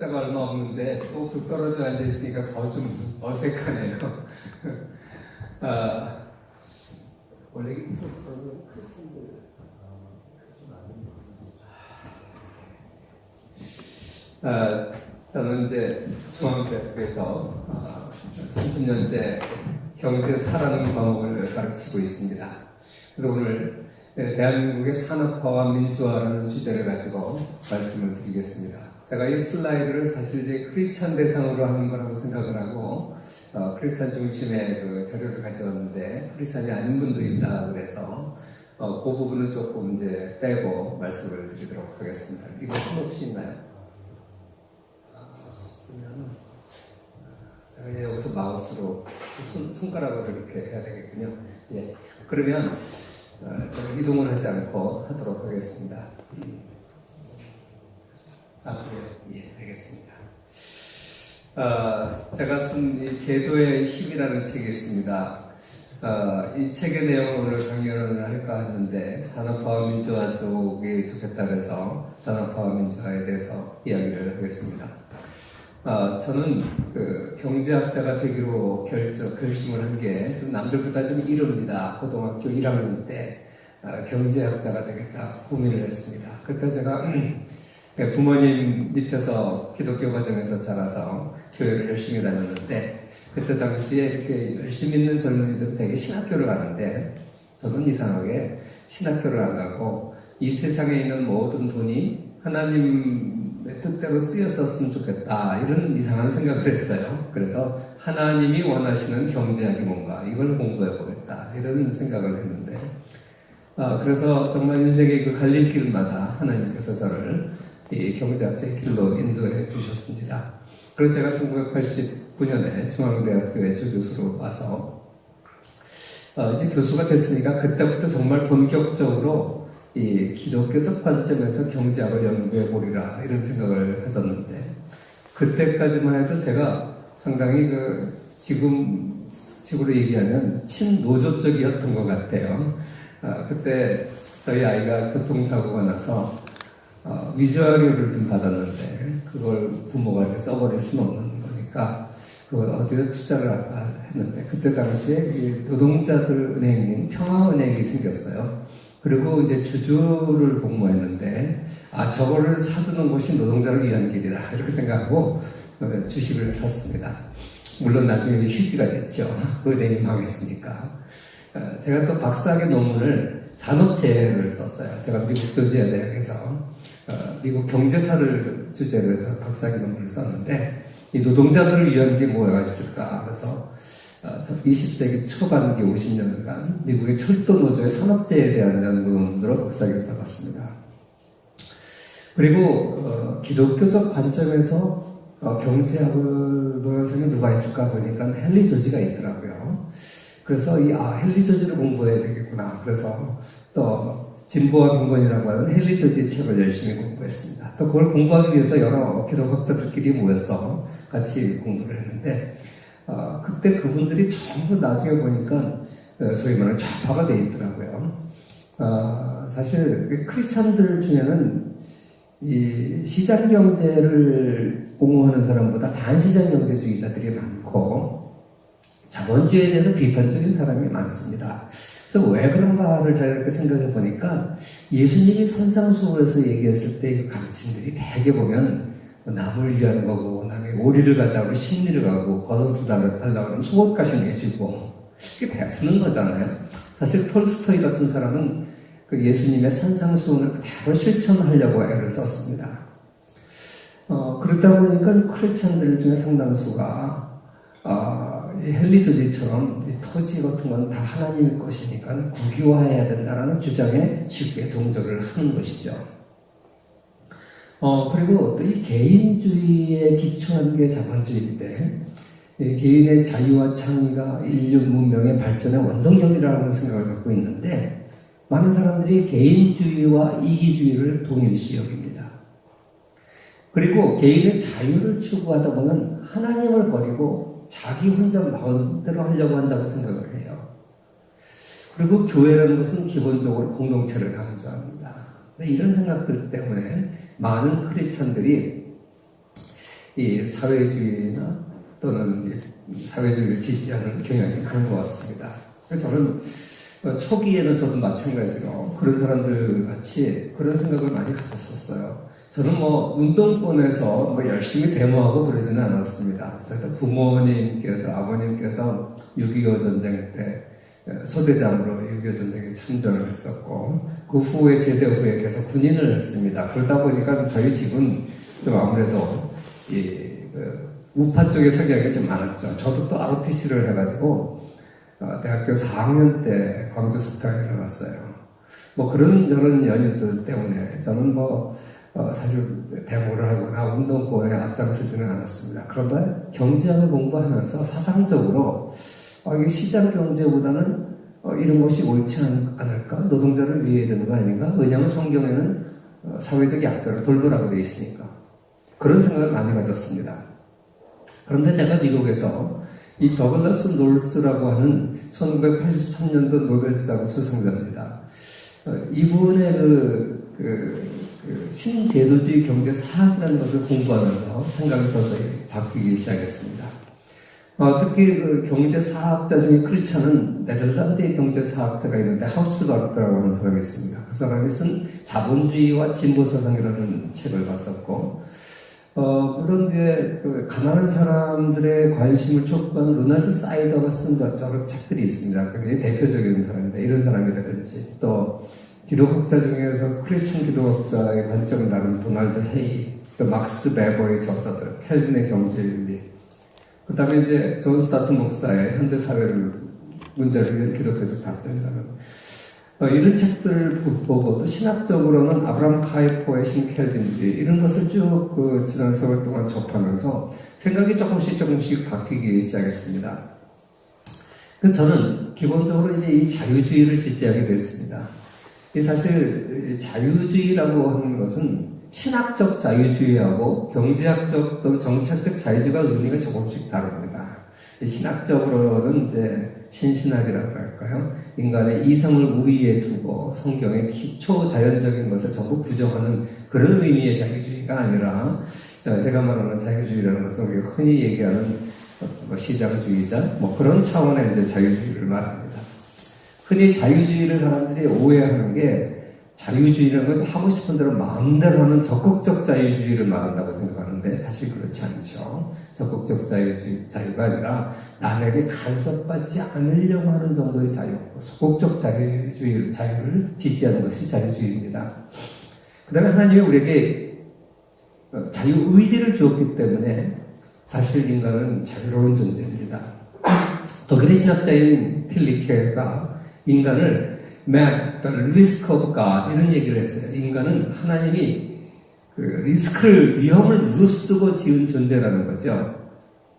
숫자가 얼마 없는데 뚝뚝 떨어져 앉아있으니까 더 좀 어색하네요. 원래 크리스천들 저는 이제 중앙대학교에서 30년째 경제사라는 과목을 가르치고 있습니다. 그래서 오늘 대한민국의 산업화와 민주화라는 주제를 가지고 말씀을 드리겠습니다. 제가 이 슬라이드를 사실 이제 크리스찬 대상으로 하는 거라고 생각을 하고 크리스찬 중심의 그 자료를 가져왔는데 크리스찬이 아닌 분도 있다 그래서 그 부분은 조금 이제 빼고 말씀을 드리도록 하겠습니다. 이거 혹시 있나요? 없으면 제가 여기서 마우스로 손가락으로 이렇게 해야 되겠군요. 예. 그러면 저는 이동을 하지 않고 하도록 하겠습니다. 그래요? 예, 알겠습니다. 제가 쓴 이 제도의 힘이라는 책이 있습니다. 이 책의 내용을 오늘 강연을 할까 했는데 산업화와 민주화 쪽이 좋겠다 그래서 산업화와 민주화에 대해서 이야기를 하겠습니다. 저는 그 경제학자가 되기로 결심을 한 게 좀 남들보다 좀 이릅니다. 고등학교 1학년 때 경제학자가 되겠다 고민을 했습니다. 그때 제가 부모님 밑에서 기독교 가정에서 자라서 교회를 열심히 다녔는데 그때 당시에 이렇게 열심히 있는 젊은이들은 되게 신학교를 가는데 저는 이상하게 신학교를 안 가고 이 세상에 있는 모든 돈이 하나님의 뜻대로 쓰였었으면 좋겠다 이런 이상한 생각을 했어요. 그래서 하나님이 원하시는 경제학이 뭔가 이걸 공부해 보겠다 이런 생각을 했는데 그래서 정말 인생의 그 갈림길마다 하나님께서 저를 이 경제학자의 길로 인도해 주셨습니다. 그래서 제가 1989년에 중앙대학교에 주교수로 와서 이제 교수가 됐으니까 그때부터 정말 본격적으로 이 기독교적 관점에서 경제학을 연구해 보리라 이런 생각을 했었는데 그때까지만 해도 제가 상당히 그 지금식으로 얘기하면 친노조적이었던 것 같아요. 그때 저희 아이가 교통사고가 나서 위자료를 좀 받았는데 그걸 부모가 이렇게 써버릴 수는 없는 거니까 그걸 어디에 투자를 할까 했는데 그때 당시에 노동자들 은행인 평화은행이 생겼어요. 그리고 이제 주주를 공모했는데 저거를 사두는 것이 노동자를 위한 길이다 이렇게 생각하고 주식을 샀습니다. 물론 나중에 휴지가 됐죠. 은행이 망했으니까. 제가 또 박사학위 논문을 산업재해를 썼어요. 제가 미국 조지아 대학에서 미국 경제사를 주제로 해서 박사학위 논문을 썼는데 이 노동자들을 위한 게 뭐가 있을까? 그래서 20세기 초반기 50년간 미국의 철도 노조의 산업재해에 대한 연구론으로 박사학위를 받았습니다. 그리고 기독교적 관점에서 경제학을 배우는 누가 있을까 보니까 헨리 조지가 있더라고요. 그래서 헨리 조지를 공부해야 되겠구나. 그래서 또 진보와 빈곤이라고 하는 헨리 조지 책을 열심히 공부했습니다. 또 그걸 공부하기 위해서 여러 기독학자들끼리 모여서 같이 공부를 했는데 그때 그분들이 전부 나중에 보니까 소위 말하는 좌파가 돼 있더라고요. 사실 크리스찬들 중에는 이 시장 경제를 옹호하는 사람보다 반시장 경제주의자들이 많고 자본주의에 대해서 비판적인 사람이 많습니다. 그래서 왜 그런가를 잘 이렇게 생각해 보니까 예수님이 산상수훈에서 얘기했을 때 그 가르침들이 대개 보면 남을 위한 거고 남의 오리를 가자고 심리를 가고 겉옷을 달라고 하면 속옷까지 내주고 이게 베푸는 거잖아요. 사실 톨스토이 같은 사람은 그 예수님의 산상수훈을 그대로 실천하려고 애를 썼습니다. 그러다 보니까 크리스찬들 중에 상당수가 헨리 조지처럼 토지 같은 건 다 하나님의 것이니까 국유화해야 된다라는 주장에 쉽게 동조를 하는 것이죠. 그리고 또 이 개인주의에 기초한 게 자본주의인데 개인의 자유와 창의가 인류 문명의 발전의 원동력이라는 생각을 갖고 있는데 많은 사람들이 개인주의와 이기주의를 동일시 여깁니다. 그리고 개인의 자유를 추구하다 보면 하나님을 버리고 자기 혼자 마음대로 하려고 한다고 생각을 해요. 그리고 교회라는 것은 기본적으로 공동체를 강조합니다. 이런 생각들 때문에 많은 크리스찬들이 이 사회주의나 또는 사회주의를 지지하는 경향이 그런 것 같습니다. 그래서 저는 초기에는 저도 마찬가지로 그런 사람들 같이 그런 생각을 많이 가졌었어요. 저는 뭐 운동권에서 뭐 열심히 데모하고 그러지는 않았습니다. 저도 부모님께서, 아버님께서 6.25 전쟁 때 소대장으로 6.25 전쟁에 참전을 했었고, 그 후에 제대 후에 계속 군인을 했습니다. 그러다 보니까 저희 집은 좀 아무래도 우파 쪽의 성향이 좀 많았죠. 저도 또 ROTC를 해가지고 대학교 4학년 때 광주 석탄에 들어갔어요. 뭐 그런 저런 연유들 때문에 저는 사실 데모를 하거나 운동권에 앞장서지는 않았습니다. 그런데 경제학을 공부하면서 사상적으로 이게 시장 경제보다는 이런 것이 옳지 않을까? 노동자를 위해 되는 거 아닌가? 왜냐하면 성경에는 사회적 약자를 돌보라고 되어 있으니까. 그런 생각을 많이 가졌습니다. 그런데 제가 미국에서 이 더글라스 놀스라고 하는 1983년도 노벨상 수상자입니다. 이분의 신제도주의 경제사학이라는 것을 공부하면서 생각이 서서히 바뀌기 시작했습니다. 특히 그 경제사학자 중에 크리스천은 네덜란드의 경제사학자가 있는데 하우스바르트라고 하는 사람이 있습니다. 그 사람이 쓴 자본주의와 진보사상이라는 책을 봤었고, 물론 이제 가난한 사람들의 관심을 촉구하는 로널드 사이더가 쓴 여러 책들이 있습니다. 그게 대표적인 사람입니다. 이런 사람이라든지 또 기독학자 중에서 크리스천 기독학자의 관점을 다룬 도널드 헤이, 또 막스 베버의 저서들, 켈빈의 경제윤리, 그 다음에 이제 존 스타트 목사의 현대사회를 문제를 기독교적 답변이라는 이런 책들을 보고 또 신학적으로는 아브라함 카이포의 신켈빈주의 이런 것을 쭉 지난 세월 동안 접하면서 생각이 조금씩 바뀌기 시작했습니다. 그래서 저는 기본적으로 이제 이 자유주의를 지지하게 됐습니다. 사실 자유주의라고 하는 것은 신학적 자유주의하고 경제학적 또는 정책적 자유주의가 의미가 조금씩 다릅니다. 신학적으로는 이제 신신학이라고 할까요? 인간의 이성을 우위에 두고 성경의 기초 자연적인 것을 전부 부정하는 그런 의미의 자유주의가 아니라 제가 말하는 자유주의라는 것은 우리가 흔히 얘기하는 시장주의자 그런 차원의 이제 자유주의를 말합니다. 흔히 자유주의를 사람들이 오해하는 게 자유주의라는 건 하고 싶은 대로 마음대로 하는 적극적 자유주의를 말한다고 생각하는데 사실 그렇지 않죠. 적극적 자유가 아니라 남에게 간섭받지 않으려고 하는 정도의 자유, 소극적 자유를 지지하는 것이 자유주의입니다. 그 다음에 하나님이 우리에게 자유의지를 주었기 때문에 사실 인간은 자유로운 존재입니다. 독일의 신학자인 틸리케가 인간을 Man, the risk of God 이런 얘기를 했어요. 인간은 하나님이 위험을 무릅쓰고 지은 존재라는 거죠.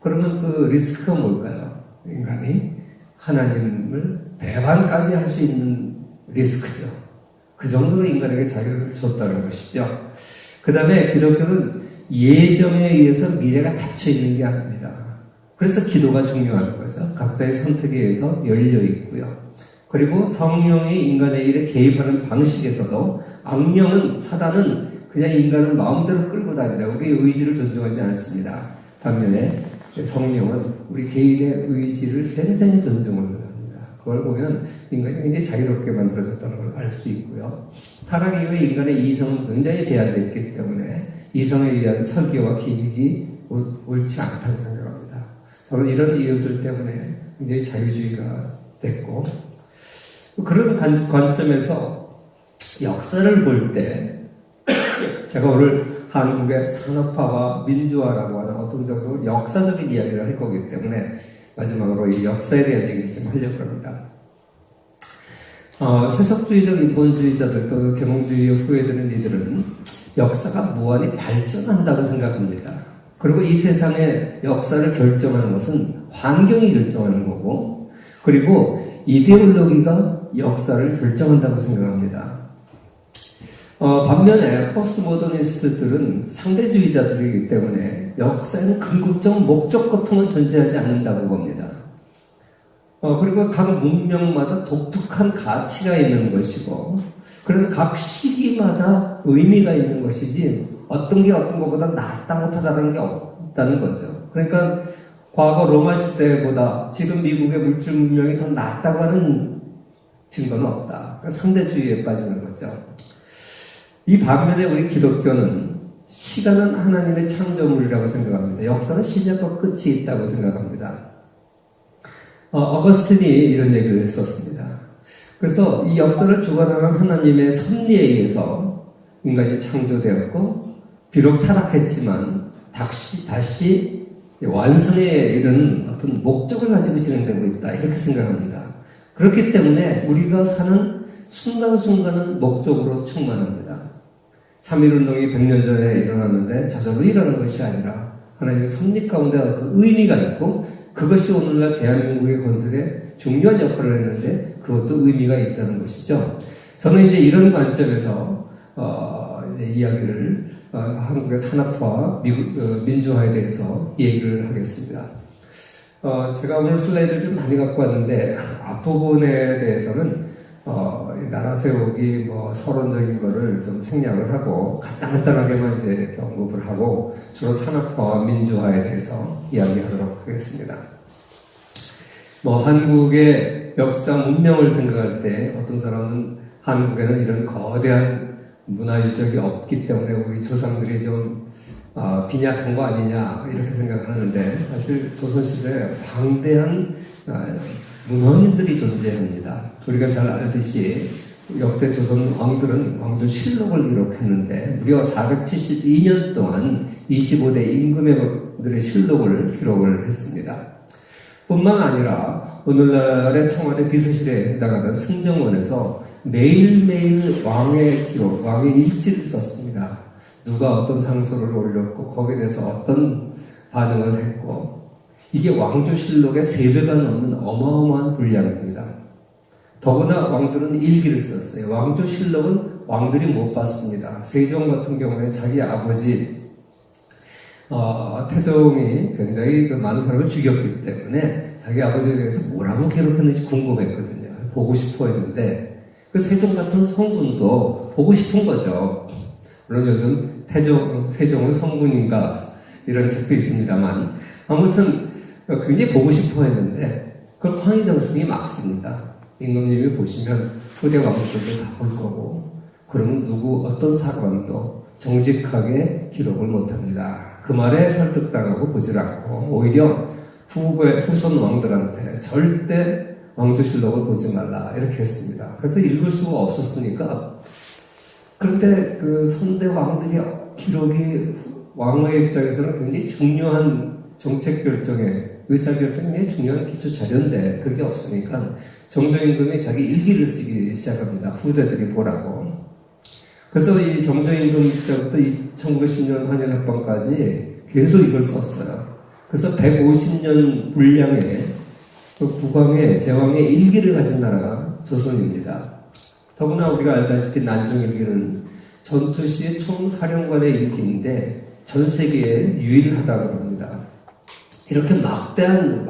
그러면 그 리스크가 뭘까요? 인간이 하나님을 배반까지 할 수 있는 리스크죠. 그 정도로 인간에게 자유를 줬다는 것이죠. 그 다음에 기독교는 예정에 의해서 미래가 닫혀 있는 게 아닙니다. 그래서 기도가 중요한 거죠. 각자의 선택에 의해서 열려 있고요. 그리고 성령이 인간의 일에 개입하는 방식에서도 악령은, 사단은 그냥 인간을 마음대로 끌고 다니다. 우리의 의지를 존중하지 않습니다. 반면에 성령은 우리 개인의 의지를 굉장히 존중을 합니다. 그걸 보면 인간이 굉장히 자유롭게 만들어졌다는 걸 알 수 있고요. 타락 이후에 인간의 이성은 굉장히 제한되어 있기 때문에 이성에 의한 설교와 기획이 옳지 않다고 생각합니다. 저는 이런 이유들 때문에 굉장히 자유주의가 됐고, 그런 관점에서 역사를 볼 때 제가 오늘 한국의 산업화와 민주화라고 하는 어떤 정도 역사적인 이야기를 할 거기 때문에 마지막으로 이 역사에 대한 얘기를 좀 하려고 합니다. 세속주의적 인본주의자들 또는 계몽주의에 후회되는 이들은 역사가 무한히 발전한다고 생각합니다. 그리고 이 세상의 역사를 결정하는 것은 환경이 결정하는 거고, 그리고 이데올로기가 역사를 결정한다고 생각합니다. 반면에 포스트모더니스트들은 상대주의자들이기 때문에 역사에는 궁극적 목적 같은 건 존재하지 않는다고 봅니다. 그리고 각 문명마다 독특한 가치가 있는 것이고, 그래서 각 시기마다 의미가 있는 것이지 어떤 게 어떤 것보다 낫다 못하다는 게 없다는 거죠. 그러니까 과거 로마 시대보다 지금 미국의 물질 문명이 더 낫다고 하는 증거는 없다. 그러니까 상대주의에 빠지는 거죠. 이 반면에 우리 기독교는 시간은 하나님의 창조물이라고 생각합니다. 역사는 시작과 끝이 있다고 생각합니다. 어거스틴이 이런 얘기를 했었습니다. 그래서 이 역사를 주관하는 하나님의 섭리에 의해서 인간이 창조되었고 비록 타락했지만 다시 완성에 이르는 어떤 목적을 가지고 진행되고 있다 이렇게 생각합니다. 그렇기 때문에 우리가 사는 순간순간은 목적으로 충만합니다. 3.1운동이 100년 전에 일어났는데 저절로 일어난 것이 아니라 하나님의 섭리 가운데 어떤 의미가 있고 그것이 오늘날 대한민국의 건설에 중요한 역할을 했는데 그것도 의미가 있다는 것이죠. 저는 이제 이런 관점에서 이제 이야기를 한국의 산업화, 민주화에 대해서 얘기를 하겠습니다. 제가 오늘 슬라이드를 좀 많이 갖고 왔는데 앞부분에 대해서는 나라 세우기 서론적인 거를 좀 생략을 하고 간단하게만 이제 언급을 하고 주로 산업화와 민주화에 대해서 이야기하도록 하겠습니다. 한국의 역사 문명을 생각할 때 어떤 사람은 한국에는 이런 거대한 문화 유적이 없기 때문에 우리 조상들이 좀 빈약한 거 아니냐 이렇게 생각하는데 사실 조선시대에 방대한 문헌인들이 존재합니다. 우리가 잘 알듯이 역대 조선 왕들은 왕조실록을 기록했는데 무려 472년 동안 25대 임금들의 실록을 기록을 했습니다. 뿐만 아니라 오늘날의 청와대 비서실에 해당하는 승정원에서 매일매일 왕의 기록, 왕의 일지를 썼습니다. 누가 어떤 상소를 올렸고 거기에 대해서 어떤 반응을 했고 이게 왕조실록의 3배가 넘는 어마어마한 분량입니다. 더구나 왕들은 일기를 썼어요. 왕조실록은 왕들이 못 봤습니다. 세종 같은 경우에 자기 아버지 태종이 굉장히 많은 사람을 죽였기 때문에 자기 아버지에 대해서 뭐라고 기록했는지 궁금했거든요. 보고 싶어 했는데 그 세종 같은 성군도 보고 싶은 거죠. 물론 요즘 세종은 성군인가 이런 책도 있습니다만 아무튼 굉장히 보고 싶어 했는데 그걸 황희정승이 막습니다. 임금님이 보시면 후대 왕들도 다 볼 거고 그러면 어떤 사관도 정직하게 기록을 못합니다. 그 말에 설득당하고 보질 않고 오히려 후손 왕들한테 절대 왕조실록을 보지 말라 이렇게 했습니다. 그래서 읽을 수가 없었으니까 그런데 그 선대 왕들이 기록이 왕의 입장에서는 굉장히 중요한 정책 결정에 의사결정에 중요한 기초 자료인데 그게 없으니까 정조임금이 자기 일기를 쓰기 시작합니다. 후대들이 보라고. 그래서 이 정조임금 때부터 1910년 한일합방까지 계속 이걸 썼어요. 그래서 150년 분량의 국왕의 제왕의 일기를 가진 나라가 조선입니다. 더구나 우리가 알다시피 난중일기는 전투시의 총사령관의 일기인데 전 세계에 유일하다고 합니다. 이렇게 막대한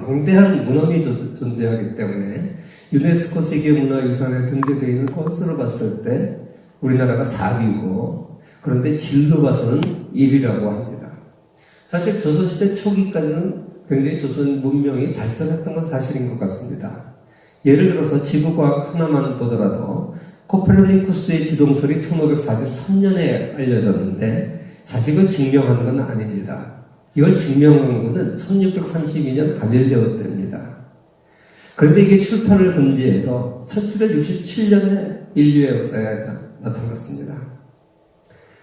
문헌이 존재하기 때문에 유네스코 세계문화유산에 등재되어 있는 것으로 봤을 때 우리나라가 4위고 그런데 질로 봐서는 1위라고 합니다. 사실 조선시대 초기까지는 굉장히 조선 문명이 발전했던 건 사실인 것 같습니다. 예를 들어서 지구과학 하나만 보더라도 코페르니쿠스의 지동설이 1543년에 알려졌는데 사실 이걸 증명한 건 아닙니다. 이걸 증명한 것은 1632년 갈릴레오 때입니다. 그런데 이게 출판을 금지해서 1767년에 인류의 역사에 나타났습니다.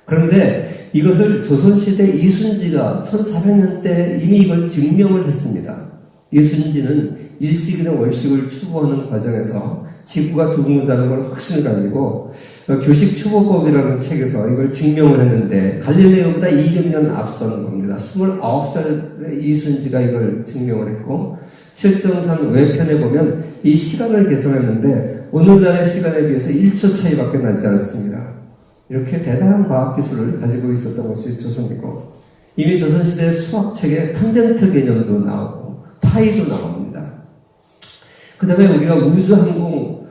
그런데 이것을 조선시대 이순지가 1400년 때 이미 이걸 증명을 했습니다. 이순지는 일식이나 월식을 추구하는 과정에서 지구가 둥근다는 걸 확신을 가지고 교식 추구법이라는 책에서 이걸 증명을 했는데 갈릴레오보다 200년 앞선 겁니다. 29살의 이순지가 이걸 증명을 했고 칠정산 외편에 보면 이 시간을 계산했는데 오늘날의 시간에 비해서 1초 차이밖에 나지 않습니다. 이렇게 대단한 과학기술을 가지고 있었던 것이 조선이고 이미 조선시대 수학책에 탄젠트 개념도 나오고 파이도 나옵니다. 그 다음에 우리가 우주항공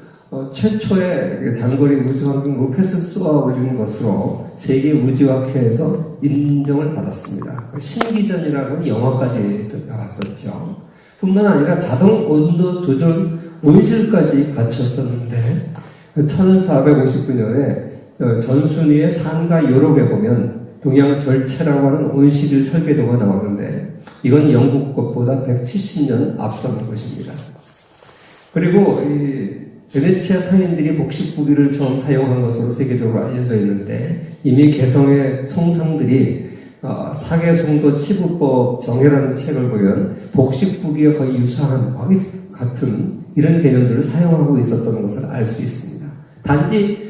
최초의 장거리 우주항공 로켓을 쏘아 올린 것으로 세계 우주학회에서 인정을 받았습니다. 신기전이라는 영화까지 나왔었죠. 뿐만 아니라 자동 온도 조절 온실까지 갖췄었는데 1459년에 전순위의 산과 요록에 보면 동양 절체라고 하는 온실 설계도가 나오는데 이건 영국 것보다 170년 앞선 것입니다. 그리고 이 베네치아 상인들이 복식부기를 처음 사용한 것으로 세계적으로 알려져 있는데 이미 개성의 송상들이 사계송도 치부법 정해라는 책을 보면 복식부기와 거의 유사한 거의 같은 이런 개념들을 사용하고 있었던 것을 알 수 있습니다. 단지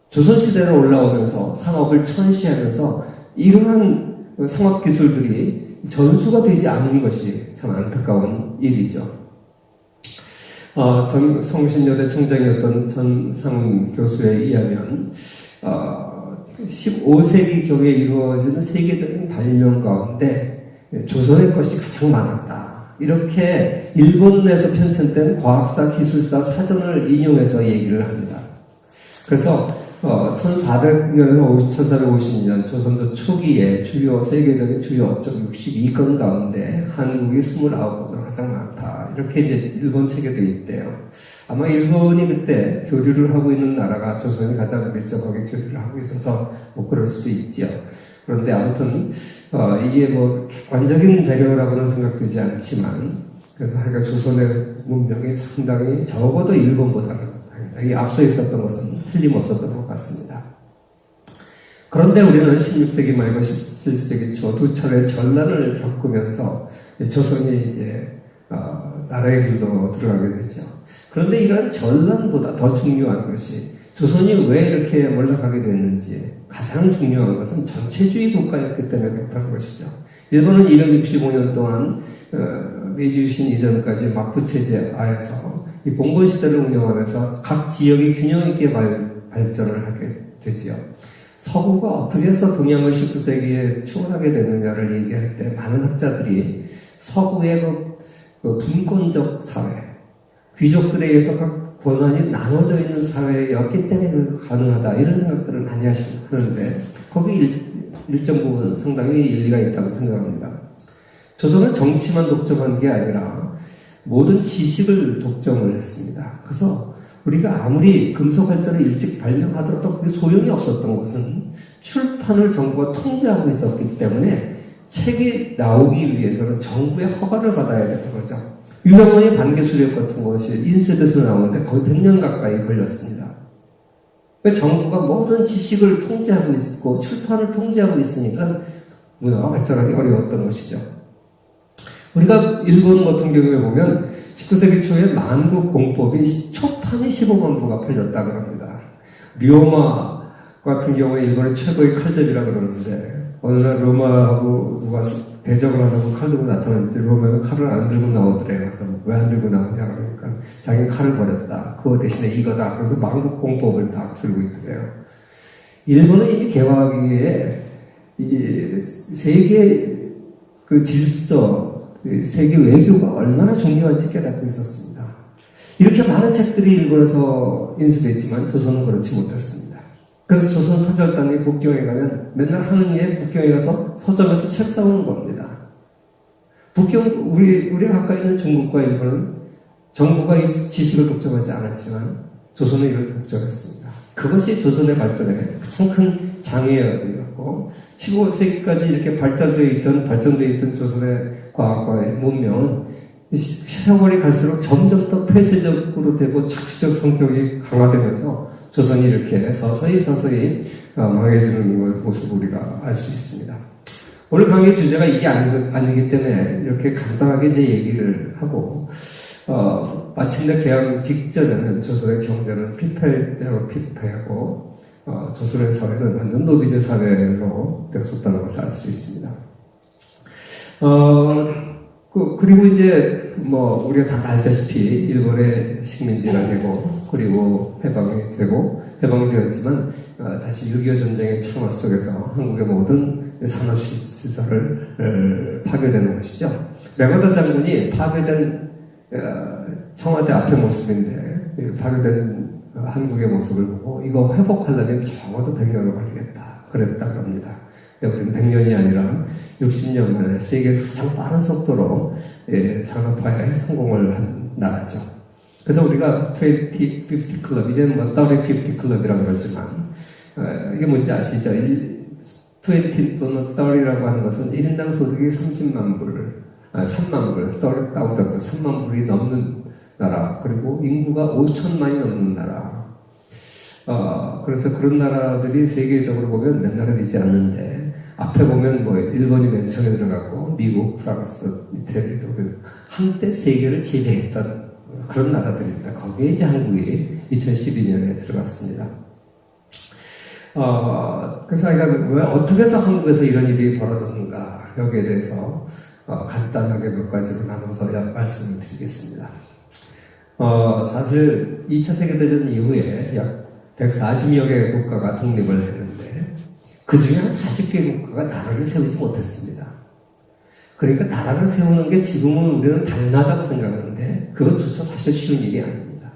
조선시대로 올라오면서 상업을 천시하면서 이러한 상업기술들이 전수가 되지 않는 것이 참 안타까운 일이죠. 전 성신여대 총장이었던 전상훈 교수에 의하면 15세기경에 이루어진 세계적인 발명 가운데 조선의 것이 가장 많았다. 이렇게 일본 내에서 편찬된 과학사, 기술사 사전을 인용해서 얘기를 합니다. 그래서 1400년에서 1450년 조선조 초기에 세계적인 주요 업적 62건 가운데 한국이 29건으로 가장 많다. 이렇게 이제 일본 책에도 있대요. 아마 일본이 그때 교류를 하고 있는 나라가 조선이 가장 밀접하게 교류를 하고 있어서 뭐 그럴 수도 있지요. 그런데 아무튼 이게 뭐 객관적인 자료라고는 생각되지 않지만 그래서 하여간 조선의 문명이 상당히 적어도 일본보다는 굉장히 앞서 있었던 것은 틀림없었던 것 같습니다. 그런데 우리는 16세기 말과 17세기 초 두 차례 전란을 겪으면서 조선이 이제 나라의 길로 들어가게 되죠. 그런데 이런 전란보다 더 중요한 것이 조선이 왜 이렇게 몰락하게 됐는지 가장 중요한 것은 전체주의 국가였기 때문에 그렇다는 것이죠. 일본은 265년 동안 메이지 유신 이전까지 막부체제 하에서 이 봉건 시대를 운영하면서 각 지역이 균형 있게 발전을 하게 되지요. 서구가 어떻게 해서 동양을 19세기에 추월하게 됐느냐를 얘기할 때 많은 학자들이 서구의 그 분권적 사회, 귀족들에 의해서 각 권한이 나눠져 있는 사회였기 때문에 가능하다 이런 생각들을 많이 하는데 거기 일정 부분 상당히 일리가 있다고 생각합니다. 조선은 정치만 독점한 게 아니라 모든 지식을 독점을 했습니다. 그래서 우리가 아무리 금속 발전을 일찍 발명하더라도 그게 소용이 없었던 것은 출판을 정부가 통제하고 있었기 때문에 책이 나오기 위해서는 정부의 허가를 받아야 되는 거죠. 유명원의 반개수력 같은 것이 인쇄돼서 나오는데 거의 100년 가까이 걸렸습니다. 정부가 모든 지식을 통제하고 있고 출판을 통제하고 있으니까 문화가 발전하기 어려웠던 것이죠. 우리가 일본 같은 경우에 보면 19세기 초에 만국공법이 초판이 15만 부가 팔렸다 그럽니다. 류오마 같은 경우에 일본의 최고의 칼잡이라 그러는데 어느 날 로마하고 누가 대적을 하려고 칼 들고 나타났는데 로마는 칼을 안 들고 나오더래요. 그래서 왜 안 들고 나오냐 그러니까 자기는 칼을 버렸다. 그거 대신에 이거다. 그래서 만국공법을 딱 들고 있더래요. 일본은 이미 개화기에 이 세계 그 질서 세계 외교가 얼마나 중요한지 깨닫고 있었습니다. 이렇게 많은 책들이 일본에서 인수됐지만 조선은 그렇지 못했습니다. 그래서 조선 서절단이 북경에 가면 맨날 하는 게 북경에 가서 서점에서 책 사오는 겁니다. 우리가 가까이 있는 중국과 일본은 정부가 이 지식을 독점하지 않았지만 조선은 이걸 독점했습니다. 그것이 조선의 발전에 가장 큰 장애였고 15세기까지 이렇게 발전되어 있던 조선의 과학과의 문명은 세월이 갈수록 점점 더 폐쇄적으로 되고 착취적 성격이 강화되면서 조선이 이렇게 서서히 망해지는 모습을 우리가 알 수 있습니다. 오늘 강의 주제가 이게 아니기 때문에 이렇게 간단하게 이제 얘기를 하고 마침내 개항 직전에는 조선의 경제는 피폐대로 피폐하고 조선의 사회는 완전 노비제 사회로 되었었다는 것을 알 수 있습니다. 그리고 이제 우리가 다 알다시피 일본의 식민지가 되고 그리고 해방이 되었지만 다시 6.25 전쟁의 참화 속에서 한국의 모든 산업시설을 파괴되는 것이죠. 메가다 장군이 파괴된 청와대 앞의 모습인데 파괴된 한국의 모습을 보고 이거 회복하려면 적어도 100년은 걸리겠다. 그랬다 그럽니다. 근데 우리는 100년이 아니라 60년 만에 세계에서 가장 빠른 속도로 산업화에 성공을 한 나라죠. 그래서 우리가 20, 50 클럽, 이제는 뭐 30, 50 클럽이라고 그러지만 이게 뭔지 아시죠? 20 또는 30이라고 하는 것은 1인당 소득이 30만 불, 3만 불, 30,000, 3만 불이 넘는 나라, 그리고 인구가 5천만이 넘는 나라. 그래서 그런 나라들이 세계적으로 보면 몇 나라 되지 않는데, 앞에 보면 뭐 일본이 맨 처음에 들어갔고, 미국, 프랑스, 이태리도 한때 세계를 지배했던 그런 나라들입니다. 거기에 이제 한국이 2012년에 들어갔습니다. 그래서 왜 어떻게 해서 한국에서 이런 일이 벌어졌는가, 여기에 대해서 간단하게 몇 가지로 나눠서 말씀을 드리겠습니다. 사실 2차 세계대전 이후에 약 140여 개의 국가가 독립을 했는데 그 중에 한 40개 국가가 나라를 세우지 못했습니다. 그러니까 나라를 세우는 게 지금은 우리는 당연하다고 생각하는데 그것조차 사실 쉬운 일이 아닙니다.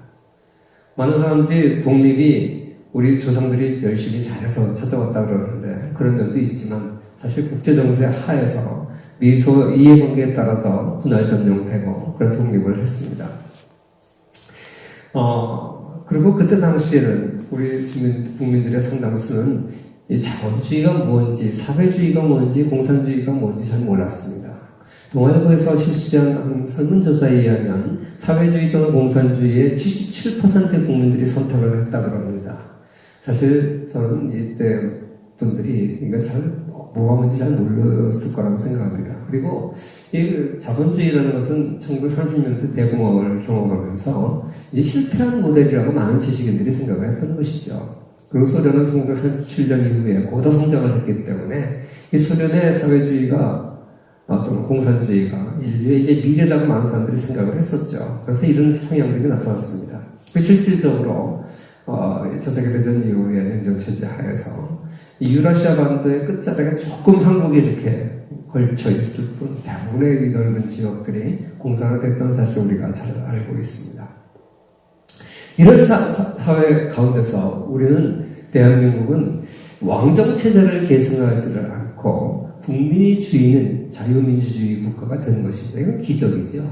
많은 사람들이 독립이 우리 조상들이 열심히 잘해서 찾아왔다 그러는데 그런 면도 있지만 사실 국제정세 하에서 미소 이해관계에 따라서 분할 점령되고 그래서 독립을 했습니다. 그리고 그때 당시에는 우리 국민들의 상당수는 이 자본주의가 뭔지, 사회주의가 뭔지, 공산주의가 뭔지 잘 몰랐습니다. 동아일보에서 실시한 설문조사에 의하면 사회주의 또는 공산주의의 77%의 국민들이 선택을 했다고 합니다. 사실 저는 이때 분들이 이걸 뭐가 뭔지 잘 몰랐을 거라고 생각합니다. 그리고 이 자본주의라는 것은 1930년대 대공황을 경험하면서 이제 실패한 모델이라고 많은 지식인들이 생각을 했던 것이죠. 그리고 소련은 1937년 이후에 고도 성장을 했기 때문에 이 소련의 사회주의가 어떤 공산주의가 인류의 이제 미래라고 많은 사람들이 생각을 했었죠. 그래서 이런 성향들이 나타났습니다. 실질적으로 2차 세계대전 이후에 냉전체제 하에서 이 유라시아 반도의 끝자락에 조금 한국이 이렇게 걸쳐 있을 뿐 대부분의 넓은 지역들이 공산화됐던 사실 우리가 잘 알고 있습니다. 이런 사회 가운데서 우리는 대한민국은 왕정체제를 계승하지를 않고 국민이 주인은 자유민주주의 국가가 된 것입니다. 이건 기적이죠.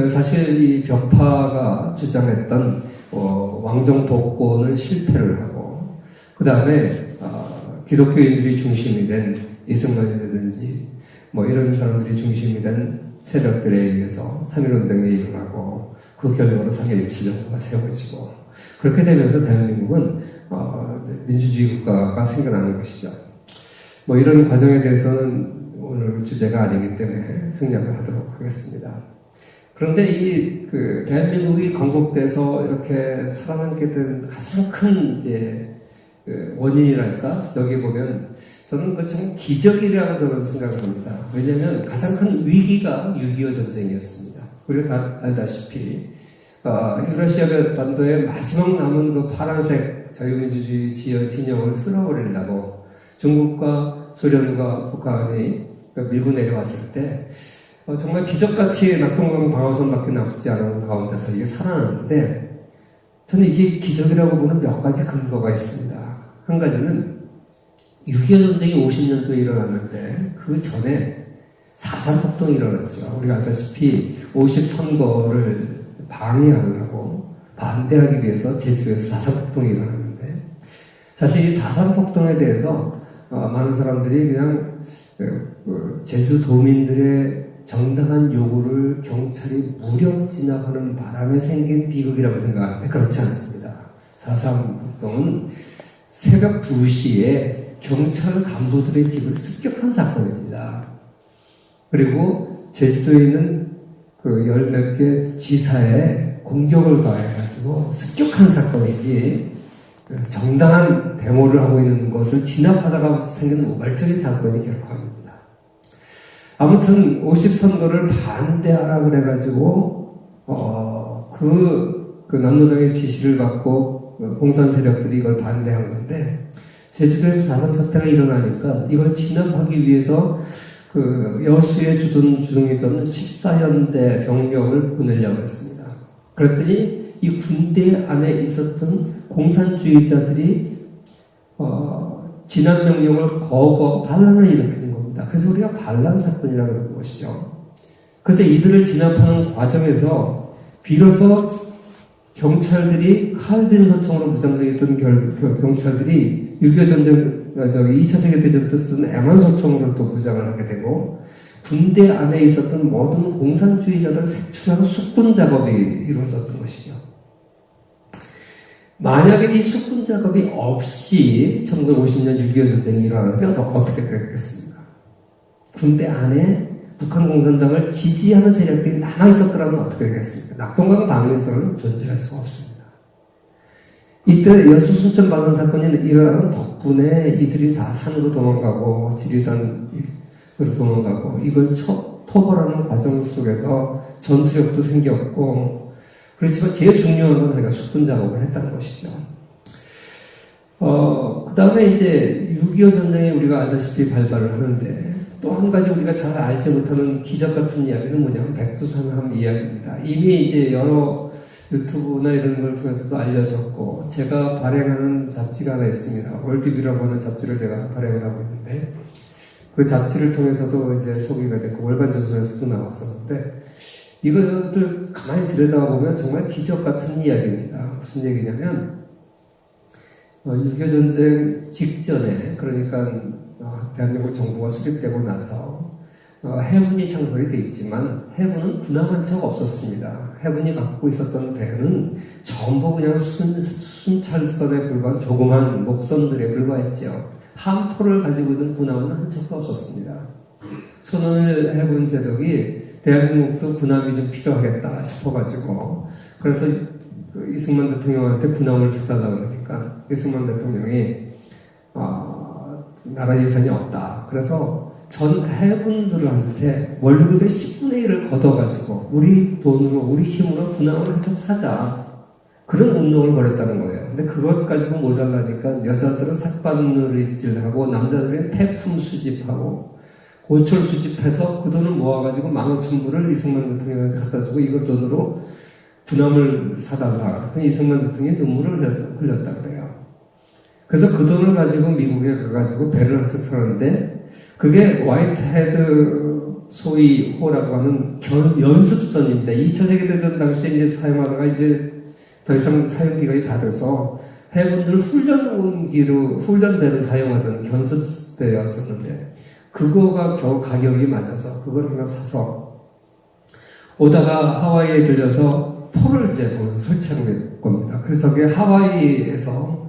사실 이 벽파가 주장했던 왕정 복권은 실패를 하고 그 다음에 기독교인들이 중심이 된 이승만이라든지 뭐 이런 사람들이 중심이 된 세력들에 의해서 3.1운동이 일어나고 그 결과로 3.1임시정부가 세워지고 그렇게 되면서 대한민국은 민주주의 국가가 생겨나는 것이죠. 뭐 이런 과정에 대해서는 오늘 주제가 아니기 때문에 생략을 하도록 하겠습니다. 그런데 대한민국이 건국돼서 이렇게 살아남게 된 가장 큰 이제 원인이랄까? 여기 보면 저는 참 기적이라고 저는 생각을 합니다. 왜냐하면 가장 큰 위기가 6.25 전쟁이었습니다. 우리가 다 알다시피 유라시아 반도의 마지막 남은 그 파란색 자유민주주의 진영을 쓸어버리려고 중국과 소련과 북한이 밀고 내려왔을 때 정말 기적같이 낙동강 방어선밖에 남지 않은 가운데서 이게 살아났는데 저는 이게 기적이라고 보는 몇 가지 근거가 있습니다. 한 가지는 6.25 전쟁이 50년도에 일어났는데 그 전에 4.3 폭동이 일어났죠. 우리가 알다시피 50선거를 방해하려고 반대하기 위해서 제주도에서 4.3 폭동이 일어났는데 사실 이 4.3 폭동에 대해서 많은 사람들이 그냥 제주도민들의 정당한 요구를 경찰이 무력 진압하는 바람에 생긴 비극이라고 생각하는데 그렇지 않습니다. 4.3 폭동은 새벽 2시에 경찰 간부들의 집을 습격한 사건입니다. 그리고 제주도에 있는 그 열 몇 개 지사에 공격을 가해가지고 습격한 사건이지 정당한 데모를 하고 있는 것을 진압하다가 생기는 우발적인 사건이 결코 아닙니다. 아무튼 50선거를 반대하라 그래가지고 그 남로당의 지시를 받고 공산 세력들이 이걸 반대한 건데 제주도에서 4.3 사태가 일어나니까 이걸 진압하기 위해서 그 여수에 주둔이던 14현대 병력을 보내려고 했습니다. 그랬더니 이 군대 안에 있었던 공산주의자들이 진압 명령을 거부하고 반란을 일으키는 겁니다. 그래서 우리가 반란 사건이라고 하는 것이죠. 그래서 이들을 진압하는 과정에서 비로소 경찰들이 칼빈 소총으로 무장되어 있던 경찰들이 6.25 전쟁, 2차 세계대전 때 쓴 M1 소총으로 또 무장을 하게 되고 군대 안에 있었던 모든 공산주의자들을 색출하는 숙군 작업이 이루어졌던 것이죠. 만약에 이 숙군 작업이 없이 1950년 6.25 전쟁이 일어나면 어떻게 됐겠습니까? 군대 안에 북한 공산당을 지지하는 세력들이 남아있었더라면 어떻게 되겠습니까? 낙동강 방위에서는 존재할 수가 없습니다. 이때 여수 순천 방산 사건이 일어나는 덕분에 이들이 다 산으로 도망가고 지리산으로 도망가고 이걸 토벌하는 과정 속에서 전투력도 생겼고 그렇지만 제일 중요한 건 우리가 숙군 작업을 했다는 것이죠. 그 다음에 이제 6.25 전쟁에 우리가 알다시피 발발을 하는데 또 한 가지 우리가 잘 알지 못하는 기적 같은 이야기는 뭐냐면 백두산함 이야기입니다. 이미 이제 여러 유튜브나 이런 걸 통해서도 알려졌고 제가 발행하는 잡지가 하나 있습니다. 월드뷰라고 하는 잡지를 제가 발행을 하고 있는데 그 잡지를 통해서도 이제 소개가 됐고 월간조선에서도 나왔었는데 이것을 가만히 들여다보면 정말 기적 같은 이야기입니다. 무슨 얘기냐면 6.25 전쟁 직전에 그러니까 대한민국 정부가 수립되고 나서 해군이 창설이 되어 있지만 해군은 군함 한 척 없었습니다. 해군이 갖고 있었던 배는 전부 그냥 순찰선에 불과한 조그만 목선들에 불과했죠. 함포를 가지고 있는 군함은 한 척도 없었습니다. 손원일 해군 제독이 대한민국도 군함이 좀 필요하겠다 싶어가지고 그래서 이승만 대통령한테 군함을 사달라고 그러니까 이승만 대통령이 나라 예산이 없다. 그래서 전 해군들한테 월급의 10분의 1을 걷어가지고 우리 돈으로 우리 힘으로 군함을 한 척 사자. 그런 운동을 벌였다는 거예요. 근데 그것 가지고 모자라니까 여자들은 삭바느질하고 남자들은 폐품 수집하고 고철 수집해서 그 돈을 모아가지고 15,000불을 이승만 대통령한테 갖다 주고 이것 돈으로 군함을 사달라. 이승만 대통령이 눈물을 흘렸다 그래요. 그래서 그 돈을 가지고 미국에 가가지고 배를 한 척 사는데 그게 화이트헤드 소위 호라고 하는 연습선입니다. 2차 세계대전 당시에 이제 사용하다가 이제 더 이상 사용 기간이 다 돼서 해군들 훈련배로 사용하던 견습대였었는데 그거가 겨우 가격이 맞아서 그걸 하나 사서 오다가 하와이에 들려서 포를 이제 거기서 설치한 겁니다. 그래서 그게 하와이에서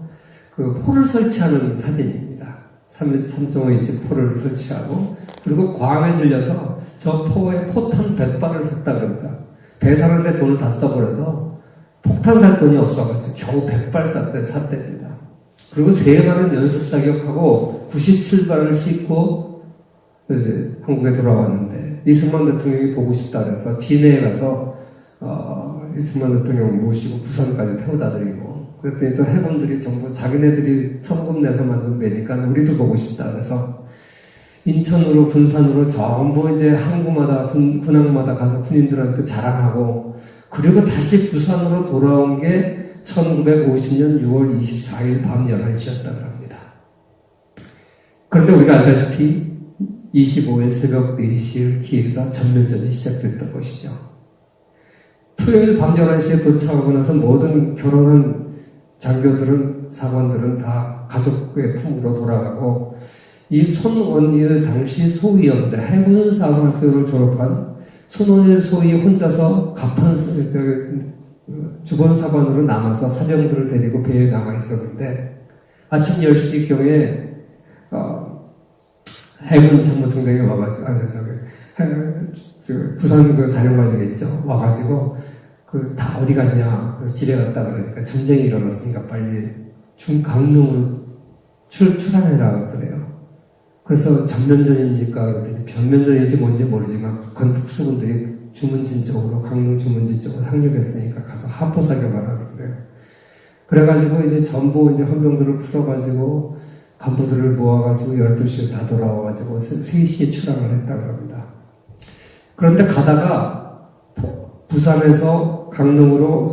그 포를 설치하는 사진입니다. 3.5인치 포를 설치하고 그리고 괌에 들려서 저 포에 포탄 100발을 샀다 그럽니다. 배 사는데 돈을 다 써버려서 폭탄 살 돈이 없어가지고 겨우 100발 샀답니다. 그리고 3발은 연습 사격하고 97발을 싣고 한국에 돌아왔는데 이승만 대통령이 보고 싶다 그래서 진해에 가서 이승만 대통령 모시고 부산까지 태워다 드리고 그랬더니 또 해군들이 전부 자기네들이 성금 내서 만든 배니까 우리도 보고 싶다 그래서 인천으로 군산으로 전부 이제 항구마다 군항마다 가서 군인들한테 자랑하고 그리고 다시 부산으로 돌아온 게 1950년 6월 24일 밤 11시였다고 합니다. 그런데 우리가 알다시피 25일 새벽 4시를 기해서 전면전이 시작됐던 것이죠. 토요일 밤 11시에 도착하고 나서 모든 결혼한 장교들은 사관들은 다 가족의 품으로 돌아가고 이 손원일 당시 소위원대 해군사관학교를 졸업한 손원일 소위 혼자서 주권사관으로 남아서 사병들을 데리고 배에 남아 있었는데 아침 10시경에 해군 참모총장이 와가지고 부산 그 사령관이겠죠. 와가지고 다 어디 갔냐 집에 갔다 그러니까 전쟁이 일어났으니까 빨리 강릉으로 출항해라 그래요. 그래서 전면전입니까? 그랬더니 변면전인지 뭔지 모르지만 북한 특수군들이 주문진 쪽으로 강릉 주문진 쪽으로 상륙했으니까 가서 하포 사격하라 그래요. 그래가지고 이제 전부 이제 헌병들을 풀어가지고 간부들을 모아가지고 12시에 다 돌아와가지고 3시에 출항을 했다고 합니다. 그런데 가다가 부산에서 강릉으로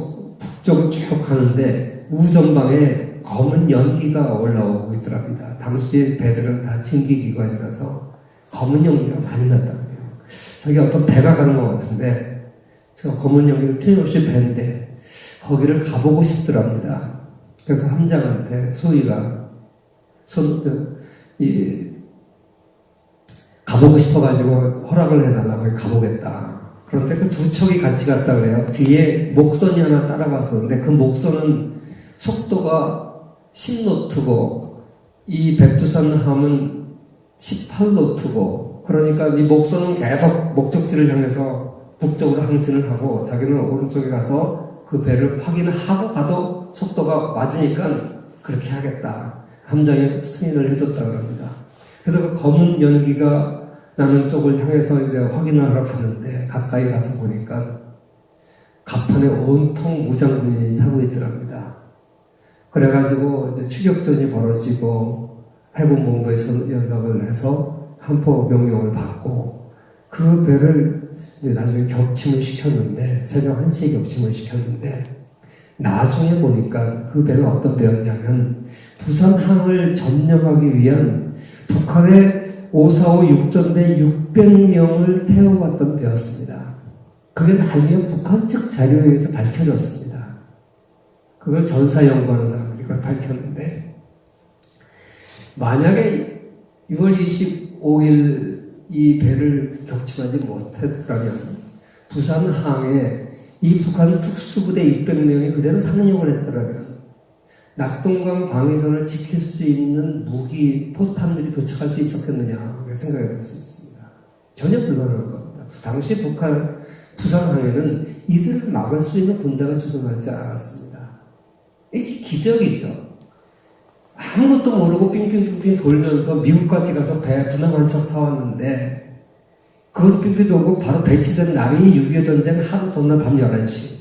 북쪽을 쭉 가는데 우전방에 검은 연기가 올라오고 있더랍니다. 당시 배들은 다 증기기관이라서 검은 연기가 많이 났다고 해요. 저기 어떤 배가 가는 것 같은데 저 검은 연기는 틀림없이 배인데 거기를 가보고 싶더랍니다. 그래서 함장한테 소희가 가보고 싶어가지고 허락을 해달라고 가보겠다. 그런데 그 두 척이 같이 갔다 그래요. 뒤에 목선이 하나 따라갔었는데 그 목선은 속도가 10노트고 이 백두산함은 18노트고 그러니까 이 목선은 계속 목적지를 향해서 북쪽으로 항진을 하고 자기는 오른쪽에 가서 그 배를 확인하고 가도 속도가 맞으니까 그렇게 하겠다. 함장이 승인을 해줬다고 합니다. 그래서 그 검은 연기가 나는 쪽을 향해서 이제 확인을 하러 갔는데 가까이 가서 보니까 갑판에 온통 무장군인이 타고 있더랍니다. 그래가지고 이제 추격전이 벌어지고 해군본부에서 연락을 해서 함포 명령을 받고 그 배를 이제 나중에 격침을 시켰는데 새벽 1시에 격침을 시켰는데 나중에 보니까 그 배는 어떤 배였냐면 부산항을 점령하기 위한 북한의 545 육전대 600명을 태워왔던 배였습니다. 그게 나중에 북한 측 자료에 의해서 밝혀졌습니다. 그걸 전사 연구하는 사람들이 그걸 밝혔는데 만약에 6월 25일 이 배를 격침하지 못했더라면 부산항에 이 북한 특수부대 600명이 그대로 상륙을 했더라면 낙동강 방위선을 지킬 수 있는 무기, 포탄들이 도착할 수 있었겠느냐 생각해 볼 수 있습니다. 전혀 불가능한 겁니다. 당시 부산항에는 이들을 막을 수 있는 군대가 출동하지 않았습니다. 이게 기적이죠. 아무것도 모르고 빙빙빙빙 돌면서 미국까지 가서 배 분함 한 척 사왔는데 그것도 빙빙 돌고 바로 배치된 날이 6.25 전쟁 하루 전날 밤 11시.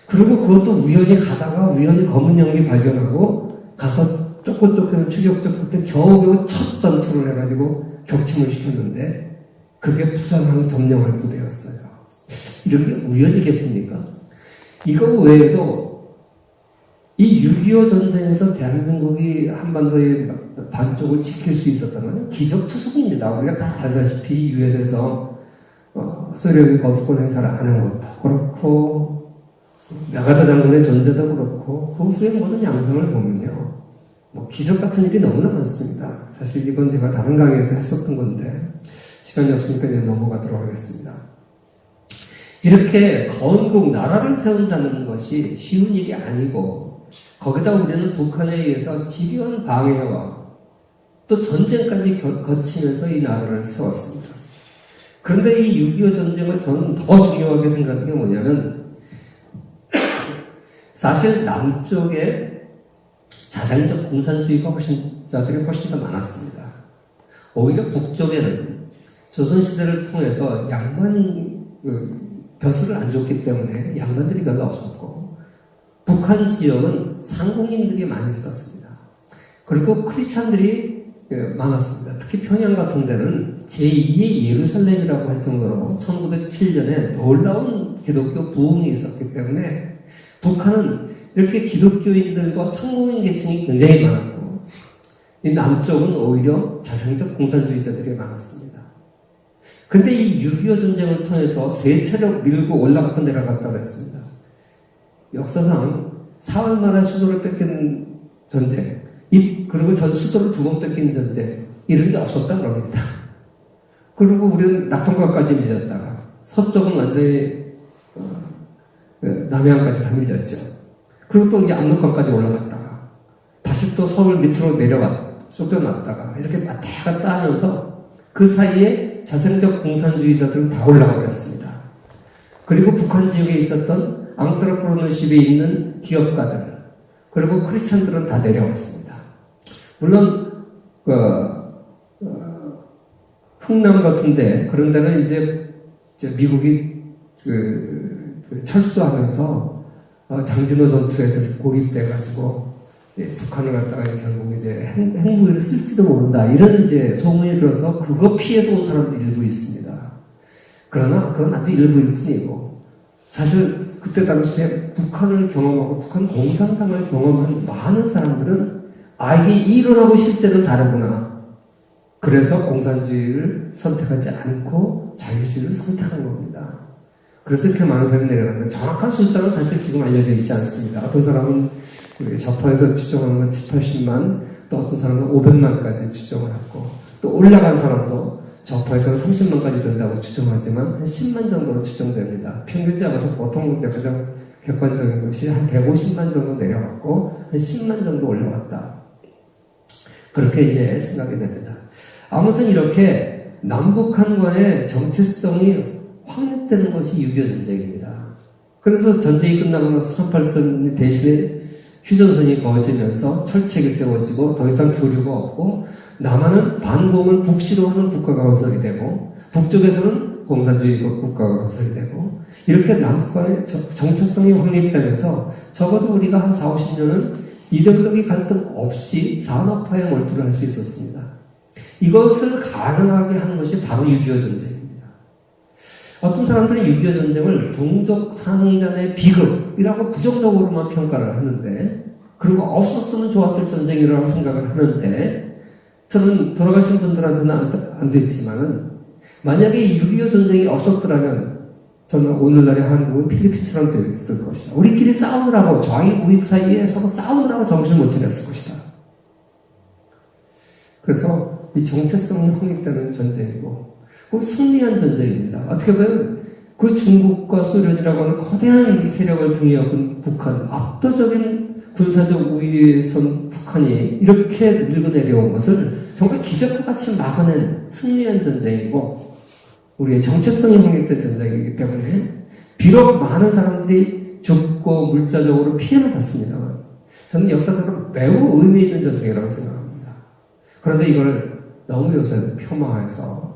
그리고 그것도 우연히 가다가 우연히 검은 연기 발견하고 가서 쫓고 추격적 그때 겨우 첫 전투를 해가지고 격침을 시켰는데 그게 부산항 점령할 부대였어요. 이런 게 우연이겠습니까? 이거 외에도 이 6.25 전쟁에서 대한민국이 한반도의 반쪽을 지킬 수 있었다는 건 기적투성입니다. 우리가 다 알다시피 유엔에서 소련이 거부권 행사를 안 한 것도 그렇고 나가다 장군의 존재도 그렇고 그 후에 모든 양상을 보면요 기적 같은 일이 너무나 많습니다. 사실 이건 제가 다른 강의에서 했었던 건데 시간이 없으니까 이제 넘어가도록 하겠습니다. 이렇게 건국 나라를 세운다는 것이 쉬운 일이 아니고 거기다 우리는 북한에 의해서 집요한 방해와 또 전쟁까지 거치면서 이 나라를 세웠습니다. 그런데 이 6.25 전쟁을 저는 더 중요하게 생각하는 게 뭐냐면 사실 남쪽에 자생적 공산주의가 자들이 훨씬 더 많았습니다. 오히려 북쪽에는 조선시대를 통해서 양만 벼슬을 안 줬기 때문에 양반들이 별로 없었고 북한 지역은 상공인들이 많이 있었습니다. 그리고 크리스찬들이 많았습니다. 특히 평양 같은 데는 제2의 예루살렘이라고 할 정도로 1907년에 놀라운 기독교 부흥이 있었기 때문에 북한은 이렇게 기독교인들과 상공인 계층이 굉장히 많았고 이 남쪽은 오히려 자생적 공산주의자들이 많았습니다. 근데 이 6.25 전쟁을 통해서 세 차례 밀고 올라갔다 내려갔다 그랬습니다. 역사상 사흘 만에 수도를 뺏긴 전쟁 그리고 전 수도를 2번 뺏긴 전쟁 이런 게 없었다 그럽니다. 그리고 우리는 낙동강까지 밀렸다가 서쪽은 완전히 남해안까지 다 밀렸죠. 그리고 또 이제 압록강까지 올라갔다가 다시 또 서울 밑으로 쫓겨났다가 이렇게 왔다 갔다 하면서 그 사이에 자생적 공산주의자들은 다 올라가 버렸습니다. 그리고 북한 지역에 있었던 앙트로포노십에 있는 기업가들 그리고 크리스찬들은 다 내려왔습니다. 물론 흥남 같은데 그런 데는 이제 미국이 철수하면서 장진호 전투에서 고립돼가지고 북한을 갖다가 결국 이제 핵무기를 쓸지도 모른다 이런 이제 소문이 들어서 그거 피해서 온 사람도 일부 있습니다. 그러나 그건 아주 일부일 뿐이고 사실 그때 당시에 북한을 경험하고 북한 공산당을 경험한 많은 사람들은 이게 이론하고 실제는 다르구나. 그래서 공산주의를 선택하지 않고 자유주의를 선택한 겁니다. 그래서 이렇게 많은 사람이 내려갔는데 정확한 숫자는 사실 지금 알려져 있지 않습니다. 어떤 사람은 좌파에서 추정하는 건 7, 80만, 또 어떤 사람은 500만까지 추정을 하고, 또 올라간 사람도 좌파에서는 30만까지 된다고 추정하지만 한 10만 정도로 추정됩니다. 평균 잡아서 보통 이제 가장 객관적인 것이 한 150만 정도 내려갔고 한 10만 정도 올라갔다. 그렇게 이제 생각이 됩니다. 아무튼 이렇게 남북한 간의 정체성이 확립되는 것이 6.25 전쟁입니다. 그래서 전쟁이 끝나고 나서 38선 대신에 휴전선이 그어지면서 철책이 세워지고 더 이상 교류가 없고 남한은 반공을 국시로 하는 국가가 건설이 되고 북쪽에서는 공산주의 국가가 건설이 되고 이렇게 남북간의 정체성이 확립되면서 적어도 우리가 한 4, 50년은 이데올로기 갈등 없이 산업화에 몰두를 할 수 있었습니다. 이것을 가능하게 하는 것이 바로 6.25 전쟁입니다. 어떤 사람들은 6.25 전쟁을 동족 상잔의 비극이라고 부정적으로만 평가를 하는데 그리고 없었으면 좋았을 전쟁이라고 생각을 하는데 저는 돌아가신 분들한테는 안 됐지만은 만약에 6.25 전쟁이 없었더라면 저는 오늘날의 한국은 필리핀처럼 됐을 것이다. 우리끼리 싸우느라고 좌익 우익 사이에 서로 싸우느라고 정신을 못 차렸을 것이다. 그래서 이 정체성이 확립되는 전쟁이고 그 승리한 전쟁입니다. 어떻게 보면 그 중국과 소련이라고 하는 거대한 세력을 등에 업은 북한, 압도적인 군사적 우위에 선 북한이 이렇게 밀고 내려온 것을 정말 기적과 같이 막아낸 승리한 전쟁이고 우리의 정체성이 확립된 전쟁이기 때문에 비록 많은 사람들이 죽고 물자적으로 피해를 봤습니다만 저는 역사적으로 매우 의미 있는 전쟁이라고 생각합니다. 그런데 이걸 너무 요새 폄하해서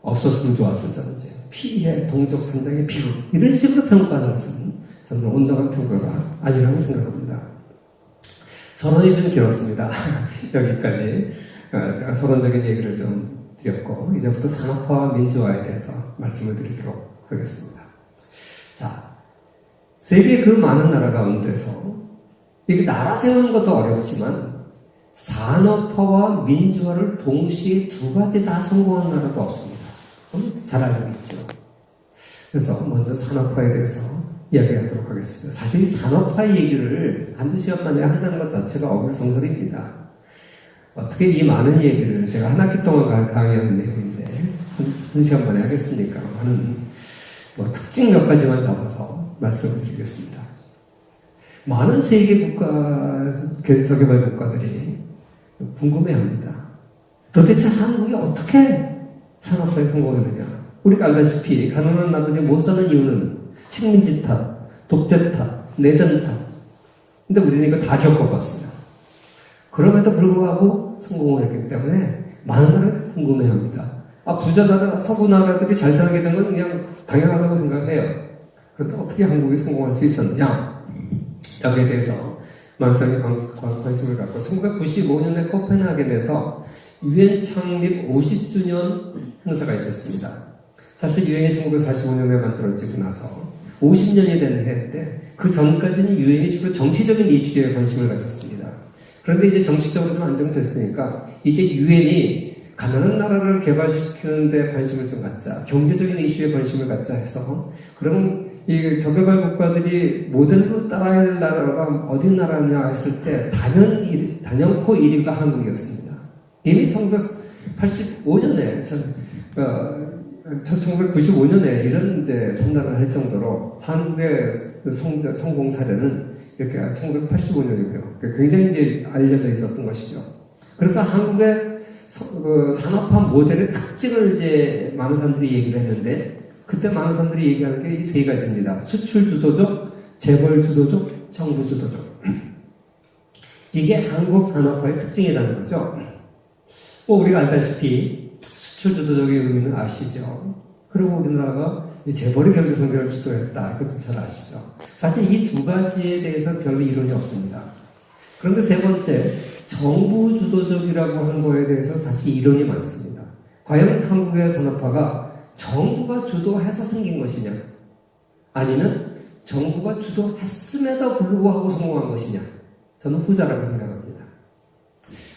없었으면 좋았을 전쟁, 피해, 동족 선장의 비극 이런 식으로 평가하는 것은 저는 온당한 평가가 아니라고 생각합니다. 서론이 좀 길었습니다. 여기까지 제가 서론적인 얘기를 좀 드렸고 이제부터 산업화와 민주화에 대해서 말씀을 드리도록 하겠습니다. 자, 세계 그 많은 나라 가운데서 이게 나라 세우는 것도 어렵지만 산업화와 민주화를 동시에 두 가지 다 성공한 나라도 없습니다. 잘 알고 있죠. 그래서 먼저 산업화에 대해서 이야기하도록 하겠습니다. 사실 이 산업화 얘기를 한두 시간 만에 한다는 것 자체가 어불성설입니다. 어떻게 이 많은 얘기를 제가 한 학기 동안 강의하는 내용인데 한 시간 만에 하겠으니까 하는 특징 몇 가지만 잡아서 말씀을 드리겠습니다. 많은 세계 국가, 저개발 국가들이 궁금해합니다. 도대체 한국이 어떻게 산업화에 성공했느냐? 우리가 알다시피 가난한 나라들이 못 사는 이유는 식민지 탓, 독재 탓, 내전 탓. 근데 우리는 이거 다 겪어봤어요. 그럼에도 불구하고 성공을 했기 때문에 많은 나라들이 궁금해합니다. 부자 나라, 서구 나라들이 잘 살게 된 건 그냥 당연하다고 생각해요. 그런데 어떻게 한국이 성공할 수 있었느냐? 여기에 대해서 많은 사람이 관심을 갖고 1995년에 코펜하겐에서 유엔 창립 50주년 행사가 있었습니다. 사실 유엔이 1945년에 만들어지고 나서 50년이 된 해인데 그 전까지는 유엔이 주로 정치적인 이슈에 관심을 가졌습니다. 그런데 이제 정치적으로 좀 안정됐으니까 이제 유엔이 가난한 나라를 개발시키는 데 관심을 좀 갖자, 경제적인 이슈에 관심을 갖자 해서 그러면 이 저개발 국가들이 모델로 따라야 할 나라가 어디 나라냐 했을 때 단연코 1위가 한국이었습니다. 이미 1985년에 1995년에 이런 이제 판단을 할 정도로 한국의 성공 사례는 이렇게 1985년이고요. 굉장히 이제 알려져 있었던 것이죠. 그래서 한국의 산업화 모델의 특징을 이제 많은 사람들이 얘기를 했는데 그때 많은 사람들이 얘기하는 게 이 세 가지입니다. 수출 주도적, 재벌 주도적, 정부 주도적. 이게 한국 산업화의 특징이라는 거죠. 우리가 알다시피 수출 주도적의 의미는 아시죠? 그리고 우리나라가 재벌이 경제 성장을 주도했다. 그것도 잘 아시죠? 사실 이 두 가지에 대해서 별로 이론이 없습니다. 그런데 세 번째, 정부 주도적이라고 하는 거에 대해서 사실 이론이 많습니다. 과연 한국의 산업화가 정부가 주도해서 생긴 것이냐? 아니면 정부가 주도했음에도 불구하고 성공한 것이냐? 저는 후자라고 생각합니다.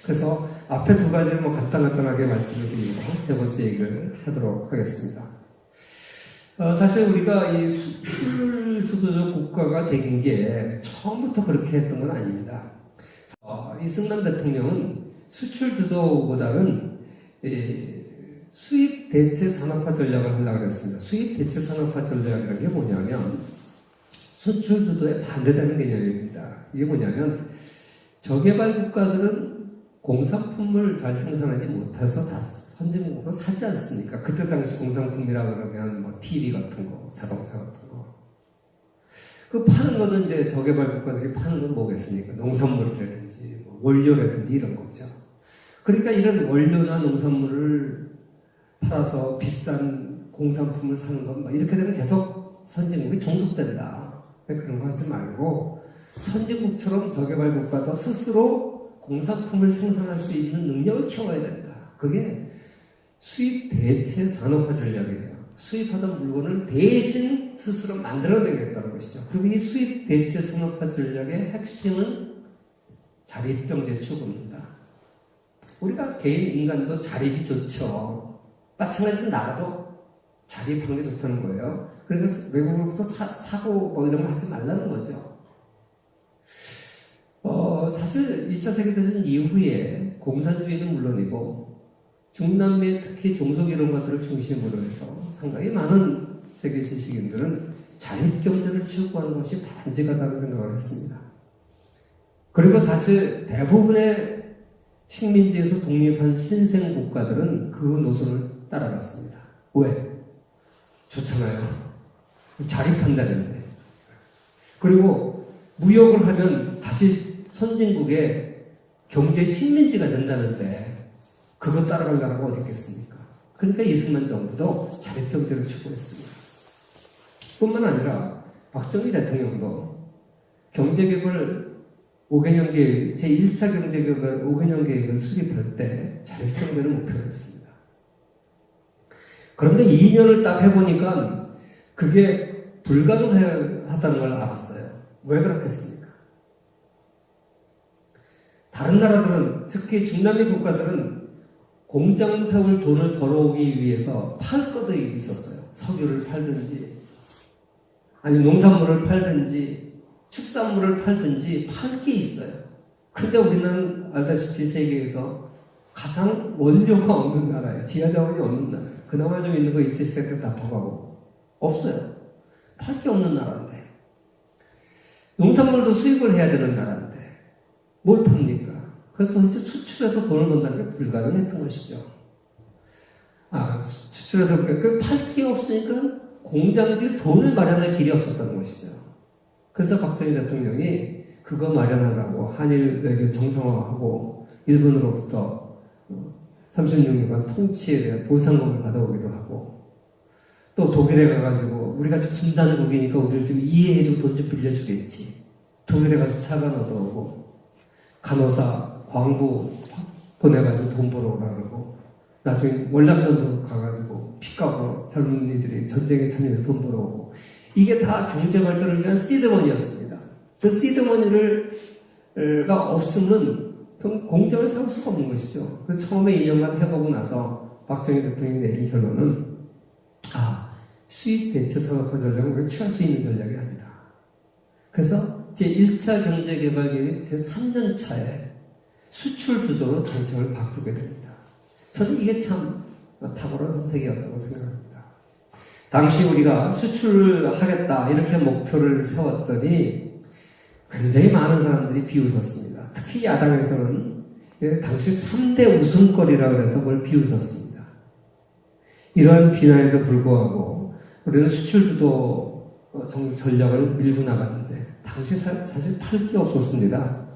그래서 앞에 두 가지를 간단하게 말씀을 드리고 세 번째 얘기를 하도록 하겠습니다. 사실 우리가 이 수출 주도적 국가가 된 게 처음부터 그렇게 했던 건 아닙니다. 이승만 대통령은 수출 주도보다는 수입 대체 산업화 전략을 하려고 했습니다. 수입 대체 산업화 전략이라는 게 뭐냐면 수출 주도에 반대되는 개념입니다. 이게 뭐냐면 저개발 국가들은 공산품을 잘 생산하지 못해서 다 선진국으로 사지 않습니까? 그때 당시 공산품이라 그러면 뭐 TV 같은 거, 자동차 같은 거. 그 파는 거는 이제 저개발 국가들이 파는 건 뭐겠습니까? 농산물이라든지 뭐 원료라든지 이런 거죠. 그러니까 이런 원료나 농산물을 팔아서 비싼 공산품을 사는 건 이렇게 되면 계속 선진국이 종속된다. 그런 거 하지 말고 선진국처럼 저개발 국가도 스스로 공산품을 생산할 수 있는 능력을 키워야 된다. 그게 수입 대체 산업화 전략이에요. 수입하던 물건을 대신 스스로 만들어내겠다는 것이죠. 그리고 이 수입 대체 산업화 전략의 핵심은 자립경제 추구입니다. 우리가 개인 인간도 자립이 좋죠. 마찬가지로 나라도 자립하는 게 좋다는 거예요. 그래서 외국으로부터 사고 이런 거 하지 말라는 거죠. 사실 2차 세계대전 이후에 공산주의는 물론이고 중남미 특히 종속 이런 것들을 중심으로 해서 상당히 많은 세계 지식인들은 자립경제를 추구하는 것이 바람직하다는 생각을 했습니다. 그리고 사실 대부분의 식민지에서 독립한 신생 국가들은 그 노선을 따라갔습니다. 왜? 좋잖아요. 자립한다는데. 그리고 무역을 하면 다시 선진국의 경제 식민지가 된다는데 그거 따라갈 나라가 어디 있겠습니까? 그러니까 이승만 정부도 자립경제를 추구했습니다. 뿐만 아니라 박정희 대통령도 경제개발 5개년 계획, 제1차 경제개발 5개년 계획을 수립할 때 자립경제를 목표로 했습니다. 그런데 2년을 딱 해보니까 그게 불가능하다는 걸 알았어요. 왜 그렇겠습니까? 다른 나라들은, 특히 중남미 국가들은 공장 세울 돈을 벌어오기 위해서 팔 것들이 있었어요. 석유를 팔든지, 아니면 농산물을 팔든지, 축산물을 팔든지 팔 게 있어요. 근데 우리는 알다시피 세계에서 가장 원료가 없는 나라예요. 지하자원이 없는 나라예요. 그나마 좀 있는 거 일제시대 때 다 퍼가고 없어요. 팔 게 없는 나라인데 농산물도 수입을 해야 되는 나라인데 뭘 팝니까? 그래서 이제 수출해서 돈을 번다는 게 불가능했던 것이죠. 수출해서 팔 게 없으니까 공장지 돈을 마련할 길이 없었다는 것이죠. 그래서 박정희 대통령이 그거 마련하라고 한일 외교 정상화하고 일본으로부터 36년간 통치에 대한 보상금을 받아오기도 하고 또 독일에 가가지고 우리가 분단국이니까 우리를 좀 이해해주고 돈 좀 빌려주겠지. 독일에 가서 차가 얻어오고 간호사 광부 보내가지고 돈 벌어오라 그러고 나중에 월남전도 가가지고 피 까고 젊은이들이 전쟁에 참여해서 돈 벌어오고 이게 다 경제 발전을 위한 시드머니였습니다. 그 시드머니가 없으면 공장을 세울 수가 없는 것이죠. 그래서 처음에 2년간 해보고 나서 박정희 대통령이 내린 결론은 수입 대체 산업화 전략은 우리가 취할 수 있는 전략이 아니다. 그래서 제1차 경제개발계획 제3년 차에 수출 주도로 정책을 바꾸게 됩니다. 저는 이게 참 탁월한 선택이었다고 생각합니다. 당시 우리가 수출을 하겠다 이렇게 목표를 세웠더니 굉장히 많은 사람들이 비웃었습니다. 특히 야당에서는 당시 3대 웃음거리라고 해서 그걸 비웃었습니다. 이러한 비난에도 불구하고 우리는 수출 주도 전략을 밀고 나갔는데 당시 사실 팔 게 없었습니다.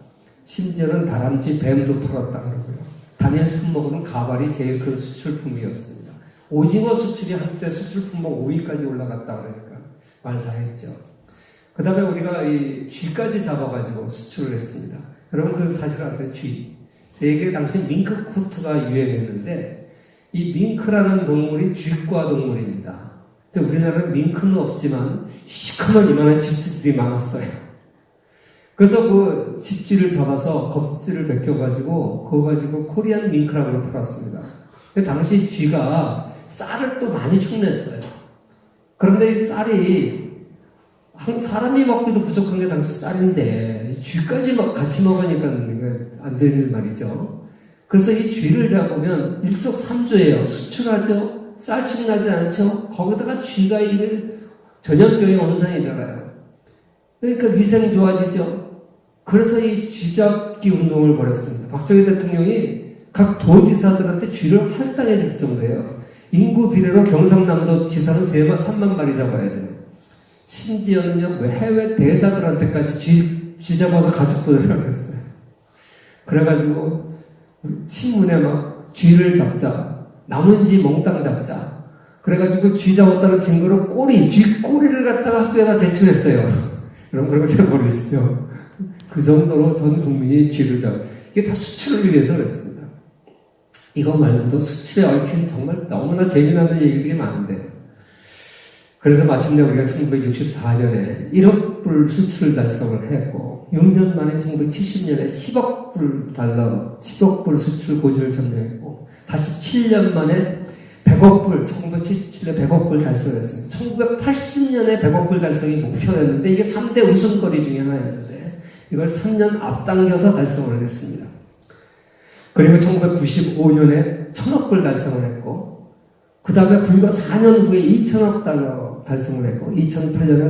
심지어는 다람쥐, 뱀도 팔았다 그러고요. 단일 품목은 가발이 제일 큰 수출품이었습니다. 오징어 수출이 한때 수출 품목 5위까지 올라갔다 그러니까 말 다 했죠. 그 다음에 우리가 이 쥐까지 잡아가지고 수출을 했습니다. 여러분 그 사실 아세요? 쥐. 세계 당시 밍크 코트가 유행했는데 이 밍크라는 동물이 쥐과 동물입니다. 근데 우리나라는 밍크는 없지만 시커먼 이만한 집쥐들이 많았어요. 그래서 그 집쥐를 잡아서 껍질을 벗겨가지고 그거 가지고 코리안 밍크라고 팔았습니다. 근데 당시 쥐가 쌀을 또 많이 축냈어요. 그런데 이 쌀이 사람이 먹기도 부족한 게 당시 쌀인데 쥐까지 같이 먹으니까 안 되는 말이죠. 그래서 이 쥐를 잡으면 일석삼조예요. 수출하죠. 쌀집 나지 않죠. 거기다가 쥐가 이게 전염병의 원상이잖아요. 그러니까 위생 좋아지죠. 그래서 이 쥐잡기 운동을 벌였습니다. 박정희 대통령이 각 도지사들한테 쥐를 할당해 줄 정도예요. 인구 비례로 경상남도 지사는 3만 마리 잡아야 돼요. 심지어는요, 해외 대사들한테까지 쥐 잡아서 가족 보내라고 했어요. 그래가지고 신문에 막 쥐를 잡자, 남은 쥐 몽땅 잡자. 그래가지고 쥐 잡았다는 증거로 쥐 꼬리를 갖다가 학교에다 제출했어요. 여러분 그런 거 잘 모르시죠? 그 정도로 전 국민이 쥐를 이게 다 수출을 위해서 그랬습니다. 이거 말고도 수출에 얽힌 정말 너무나 재미나는 얘기들이 많은데, 그래서 마침내 우리가 1964년에 1억 불 수출 달성을 했고, 6년 만에 1970년에 10억 불 수출 고지를 점령했고, 다시 7년 만에 100억 불, 1977년에 100억 불 달성했습니다. 1980년에 100억 불 달성이 목표였는데, 이게 3대 우선거리 중에 하나였는데, 이걸 3년 앞당겨서 달성을 했습니다. 그리고 1995년에 1000억 불 달성을 했고, 그 다음에 불과 4년 후에 2000억 달러 달성을 했고, 2008년에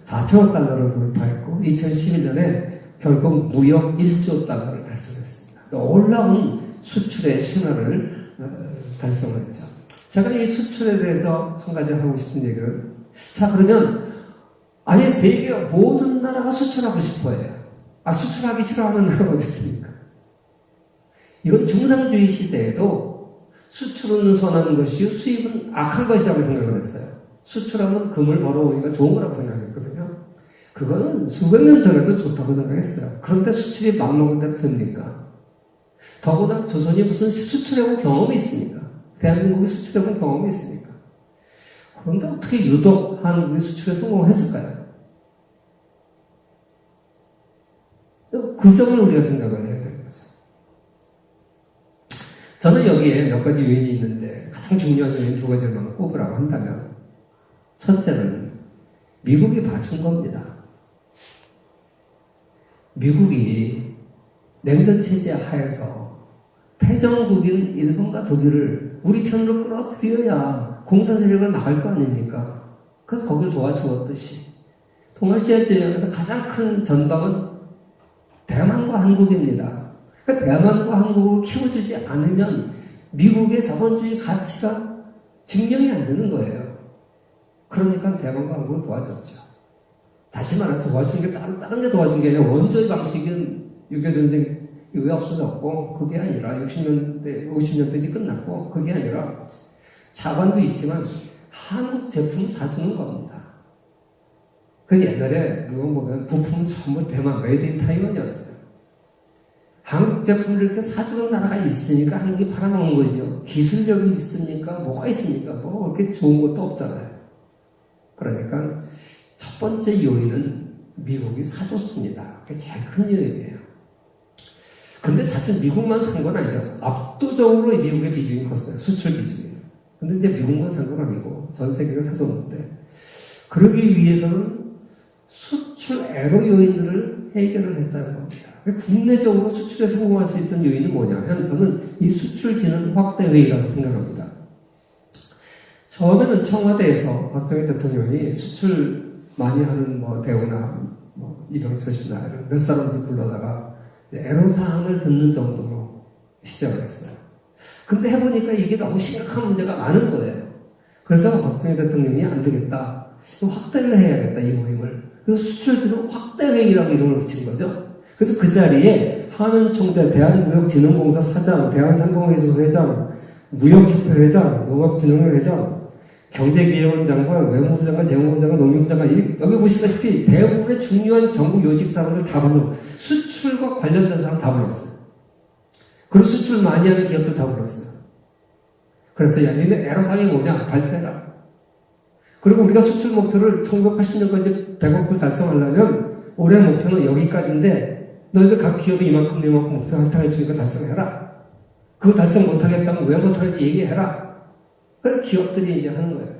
4천억 달러를 돌파했고, 2011년에 결국 무역 1조 달러를 달성했습니다. 놀라운 수출의 신화를 달성을 했죠. 제가 이 수출에 대해서 한 가지 하고 싶은 얘기는, 자, 그러면 아예 세계 모든 나라가 수출하고 싶어 해요. 수출하기 싫어하는 나라가 있습니까? 이건 중상주의 시대에도 수출은 선한 것이요, 수입은 악한 것이라고 생각을 했어요. 수출하면 금을 벌어오기가 좋은 거라고 생각했거든요. 그거는 수백 년 전에도 좋다고 생각했어요. 그런데 수출이 맘먹은 대로 됩니까? 더구나 조선이 무슨 수출해본 경험이 있습니까? 대한민국이 수출해본 경험이 있습니까? 그런데 어떻게 유독 한국이 수출에 성공했을까요? 그 점을 우리가 생각을 해야 되는 거죠. 저는 여기에 몇 가지 요인이 있는데, 가장 중요한 요인 두 가지만 꼽으라고 한다면, 첫째는 미국이 봐준 겁니다. 미국이 냉전체제 하에서 패전국인 일본과 독일을 우리 편으로 끌어들여야 공산세력을 막을 거 아닙니까? 그래서 거기를 도와주었듯이, 동아시아 지역에서 가장 큰 전방은 대만과 한국입니다. 그러니까 대만과 한국을 키워주지 않으면 미국의 자본주의 가치가 증명이 안 되는 거예요. 그러니까 대만과 한국을 도와줬죠. 다시 말해서 도와준 게 다른 게 도와준 게 아니라, 원조의 방식은 6.25전쟁 이후에 없어졌고, 그게 아니라 60년대, 50년대이 끝났고, 그게 아니라 자반도 있지만 한국 제품을 사주는 겁니다. 그 옛날에 누가 보면 부품은 전부 대만, 메이드 인 타이완이었어요. 한국 제품을 이렇게 사주는 나라가 있으니까 한국이 팔아먹는 거죠. 기술력이 있습니까? 뭐가 있습니까? 뭐 그렇게 좋은 것도 없잖아요. 그러니까 첫 번째 요인은 미국이 사줬습니다. 그게 제일 큰 요인이에요. 근데 사실 미국만 산 건 아니죠. 압도적으로 미국의 비중이 컸어요. 수출 비중이. 근데 이제 미국만 산 건 아니고 전 세계가 사줬는데, 그러기 위해서는 수출 애로 요인들을 해결을 했다는 겁니다. 국내적으로 수출에 성공할 수 있던 요인이 뭐냐면, 저는 이 수출진흥 확대회의라고 생각합니다. 처음에는 청와대에서 박정희 대통령이 수출 많이 하는 대우나 이병철 씨나 이런 몇 사람들 불러다가 애로사항을 듣는 정도로 시작을 했어요. 근데 해보니까 이게 너무 심각한 문제가 많은 거예요. 그래서 박정희 대통령이 안 되겠다, 확대를 해야겠다, 이 모임을. 그래서 수출진흥 확대회의라고 이름을 붙인 거죠. 그래서 그 자리에 한은 총재, 대한무역진흥공사 사장, 대한상공회의소 회장, 무역협회 회장, 농업진흥회 회장, 경제기획원 장관, 외무부 장관, 재무부 장관, 농림부 장관, 여기 보시다시피 대부분의 중요한 정부 요직 사람을 다 불러, 수출과 관련된 사람 다 불렀어요. 그리고 수출 많이 하는 기업들 다 불렀어요. 그래서 야, 니네 애로사항이 뭐냐? 발표해라. 그리고 우리가 수출 목표를 1980년까지 100억 불 달성하려면 올해 목표는 여기까지인데 너희들 각 기업이 이만큼 목표 할당해 주니까 달성해라. 그거 달성 못하겠다면 왜 못하는지 얘기해라. 그래 기업들이 이제 하는 거예요.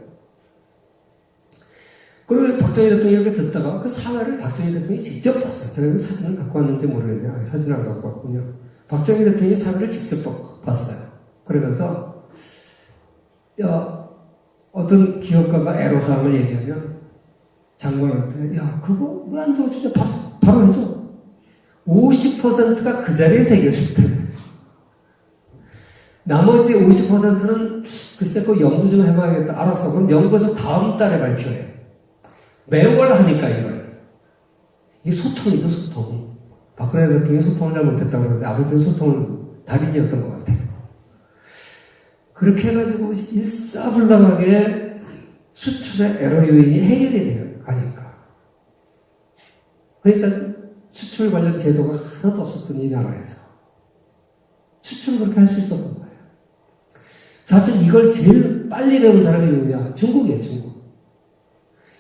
그리고 박정희 대통령이 이렇게 듣다가 그 사과를 박정희 대통령이 직접 봤어요. 제가 그 사진을 갖고 왔는지 모르겠네요. 아니, 사진을 안 갖고 왔군요. 박정희 대통령이 사과를 직접 봤어요. 그러면서 어떤 기업가가 애로사항을 얘기하면 장관한테 그거 왜 안 줘? 진짜 바로 해줘. 50%가 그 자리에 새겨졌대. 나머지 50%는 글쎄 그 연구 좀 해봐야겠다. 알았어. 그럼 연구해서 다음 달에 발표해. 매월 하니까 이걸. 이게 소통이죠, 소통. 박근혜 대통령이 소통을 잘 못했다고 그러는데 아버지는 소통을 달인이었던 것 같아요. 그렇게 해가지고 일사불란하게 수출의 에러 요인이 해결이 돼요. 가니까. 그러니까 수출 관련 제도가 하나도 없었던 이 나라에서 수출을 그렇게 할 수 있었던 거예요. 사실 이걸 제일 빨리 배운 사람이 누구냐? 중국이에요, 중국.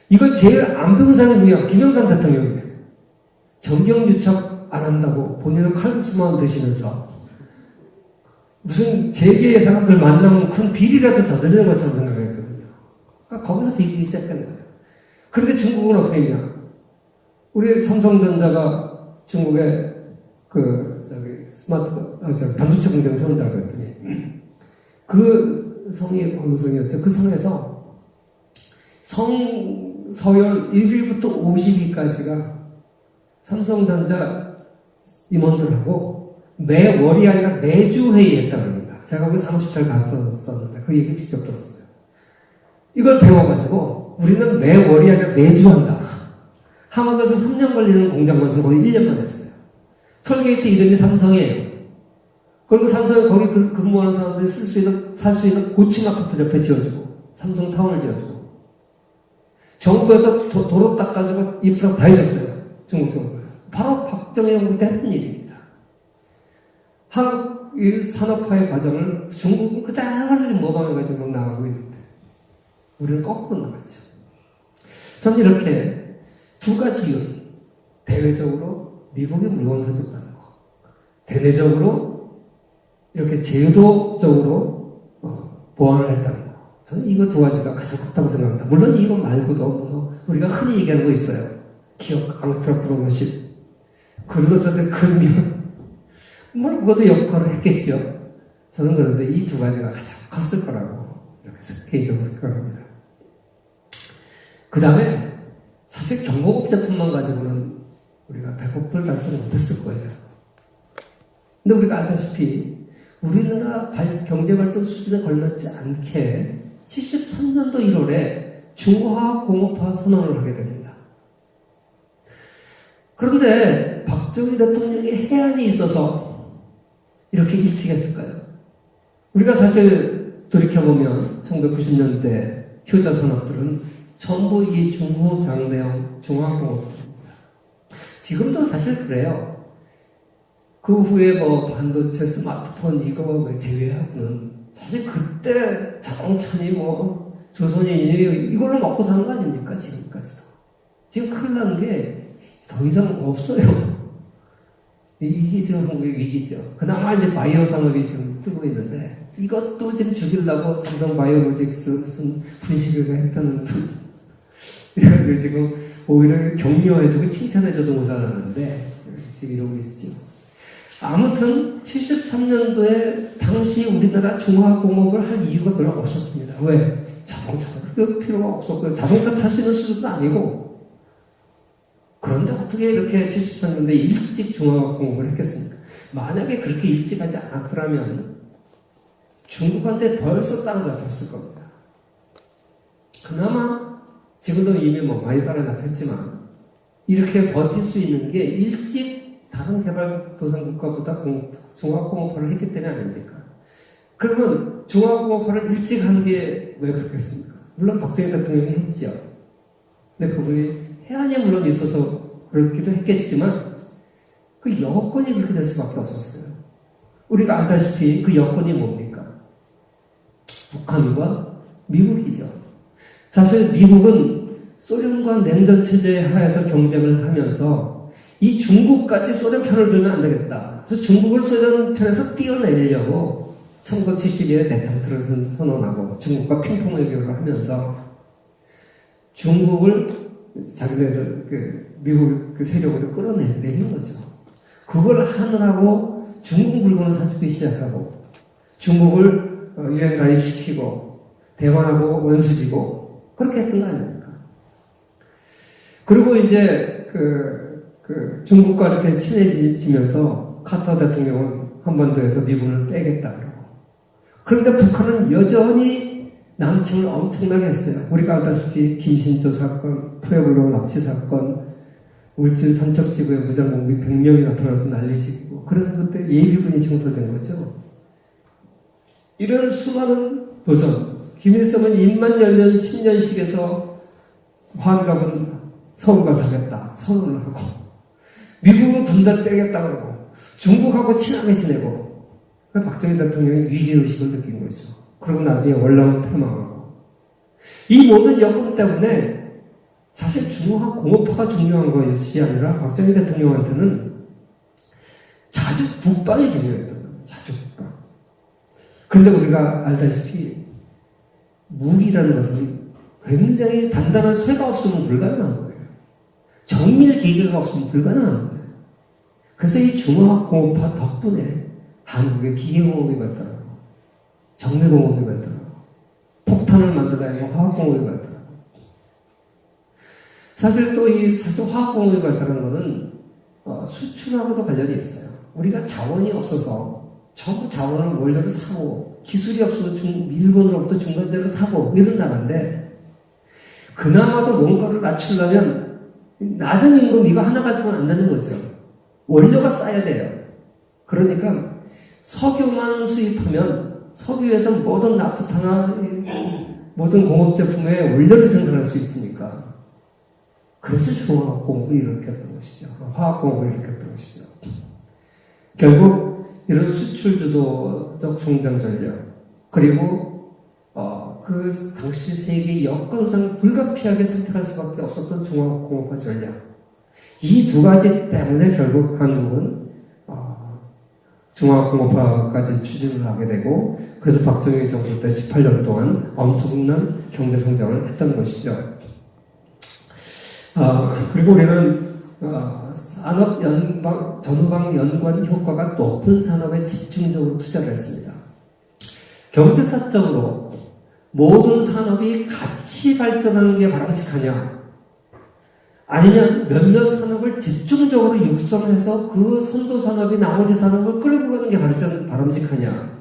이걸 제일 안 배운 사람이 누구냐? 김영삼 대통령이에요. 정경유착 안 한다고 본인은 칼국수만 드시면서 무슨 재계의 사람들 만나면 큰 비리라도 더 늘리는 것처럼 생각했거든요. 그러니까 거기서 비리기 시작한 거예요. 그런데 중국은 어떻게 했냐? 우리 삼성전자가 중국에 반도체 공장 세운다고 했더니 그 성이 어느 성이었죠? 그 성에서 서열 1위부터 50위까지가 삼성전자 임원들하고 매월이 아니라 매주 회의했다고 합니다. 제가 거기 사무실에 갔었는데 그 얘기 직접 들었어요. 이걸 배워가지고 우리는 매월이 아니라 매주 한다. 한국에서 3년 걸리는 공장 건설 거의 1년만 했어요. 톨게이트 이름이 삼성이에요. 그리고 삼성에 거기 근무하는 사람들이 살 수 있는 고층 아파트 옆에 지어주고 삼성타운을 지어주고 정부에서 도로 닦아주고 인프라 다 해줬어요. 중국 정부에서. 바로 박정희 정부 때 했던 일입니다. 한국 이 산업화의 과정을 중국은 그대로 모방해가지고 나가고 있는데 우리는 거꾸로 나갔죠. 저는 이렇게 두 가지 요인, 대외적으로 미국이 물건 사줬다는 거, 대내적으로 이렇게 제도적으로 보완을 했다는 거. 저는 이거 두 가지가 가장 컸다고 생각합니다. 물론 이거 말고도 우리가 흔히 얘기하는 거 있어요. 기업 앙트레프로너십. 그리고 저들 근면 그것도 역할을 했겠죠. 저는 그런데 이 두 가지가 가장 컸을 거라고 이렇게 개인적으로 생각합니다. 그 다음에 사실 경공업 제품만 가지고는 우리가 100억 불 달성을 못했을 거예요. 근데 우리가 알다시피 우리나라 경제발전 수준에 걸맞지 않게 73년도 1월에 중화공업화 선언을 하게 됩니다. 그런데 박정희 대통령의 해안이 있어서 이렇게 일찍 했을까요? 우리가 사실 돌이켜보면 1990년대 효자 산업들은 전부 이 중후장대형 중화공업입니다. 지금도 사실 그래요. 그 후에 반도체, 스마트폰 이거 제외하고는 사실 그때 자동차니 조선인이 이걸로 먹고 사는 거 아닙니까? 지금까지도. 지금 큰일 나는 게 더 이상 없어요. 이게 지금 한국의 위기죠. 그나마 이제 바이오 산업이 지금 뜨고 있는데 이것도 지금 죽이려고 삼성 바이오로직스 무슨 분식을 했다는 그래가지고 지금 오히려 격려해주고 칭찬해줘도 모자라는데 지금 이러고 있죠. 아무튼 73년도에 당시 우리나라 중화공업을 할 이유가 별로 없었습니다. 왜? 자동차도 그렇게 필요가 없었고요. 자동차 탈 수 있는 수준도 아니고. 그런데 어떻게 이렇게 73년도에 일찍 중화공업을 했겠습니까? 만약에 그렇게 일찍 하지 않았더라면 중국한테 벌써 따라잡혔을 겁니다. 그나마 지금도 이미 많이 따라잡혔지만 이렇게 버틸 수 있는 게 일찍 다른 개발도상국가보다 중화공업화를 했기 때문에 아닙니까? 그러면 중화공업화를 일찍 한 게 왜 그렇겠습니까? 물론 박정희 대통령이 했지요. 근데 그분이 해안이 물론 있어서 그렇기도 했겠지만 그 여건이 그렇게 될 수밖에 없었어요. 우리가 알다시피 그 여건이 뭡니까? 북한과 미국이죠. 사실 미국은 소련과 냉전 체제 하에서 경쟁을 하면서 이 중국까지 소련 편을 들면 안 되겠다. 그래서 중국을 소련 편에서 띄어내려고 1972년에 대탕트를 선언하고 중국과 핑퐁 외교를 하면서 중국을 자기네들 미국 세력으로 끌어내린 거죠. 그걸 하느라고 중국 물건을 사주기 시작하고 중국을 유엔 가입시키고 대만하고 원수지고 그렇게 했던 거 아닙니까? 그리고 이제 중국과 이렇게 친해지면서 카터 대통령은 한반도에서 미군을 빼겠다 그러고 그런데 북한은 여전히 남침을 엄청나게 했어요. 우리가 알다시피 김신조 사건, 푸에블로 납치 사건, 울진 산척지구에 무장공비 100명이 나타나서 난리치고 그래서 그때 예비군이 청소된 거죠. 이런 수많은 도전, 김일성은 입만 열면 10년씩에서 환갑은 서울과 사겠다 선언을 하고 미국은 군단 빼겠다 그러고 중국하고 친하게 지내고 박정희 대통령이 위기의식을 느낀 거죠. 그리고 나중에 월남을 폐망하고 이 모든 여건 때문에 사실 중화학 공업화가 중요한 것이 아니라 박정희 대통령한테는 자주 국방이 중요했던 거예요. 자주 국방. 그런데 우리가 알다시피 무기라는 것은 굉장히 단단한 쇠가 없으면 불가능한 거예요. 정밀 기계가 없으면 불가능한 거예요. 그래서 이 중화학 공업화 덕분에 한국의 기계공업이 발달하고 정밀공업이 발달하고 폭탄을 만들어야 화학공업이 발달하고 사실 또 사실 화학공업이 발달한 거는 수출하고도 관련이 있어요. 우리가 자원이 없어서 전부 자원을 원료를 사고 기술이 없어서 일본으로부터 중간재를 사고 이런 나라인데 그나마도 원가를 낮추려면 낮은 임금 이거 하나 가지고는 안 되는 거죠. 원료가 싸야 돼요. 그러니까 석유만 수입하면 석유에서 모든 나프타나 모든 공업제품에 원료를 생산할 수 있으니까 그래서 중화학공업을 일으켰던 것이죠. 화학공업을 일으켰던 것이죠. 결국 이런 수출주도적 성장 전략 그리고 그 당시 세계 여건상 불가피하게 선택할 수밖에 없었던 중화공업화 전략 이 두 가지 때문에 결국 한국은 중화공업화까지 추진을 하게 되고 그래서 박정희 정부 때 18년 동안 엄청난 경제 성장을 했던 것이죠. 그리고 우리는 산업 전방 연관 효과가 높은 산업에 집중적으로 투자를 했습니다. 경제사적으로 모든 산업이 같이 발전하는 게 바람직하냐? 아니면 몇몇 산업을 집중적으로 육성해서 그 선도 산업이 나머지 산업을 끌고 가는 게 바람직하냐?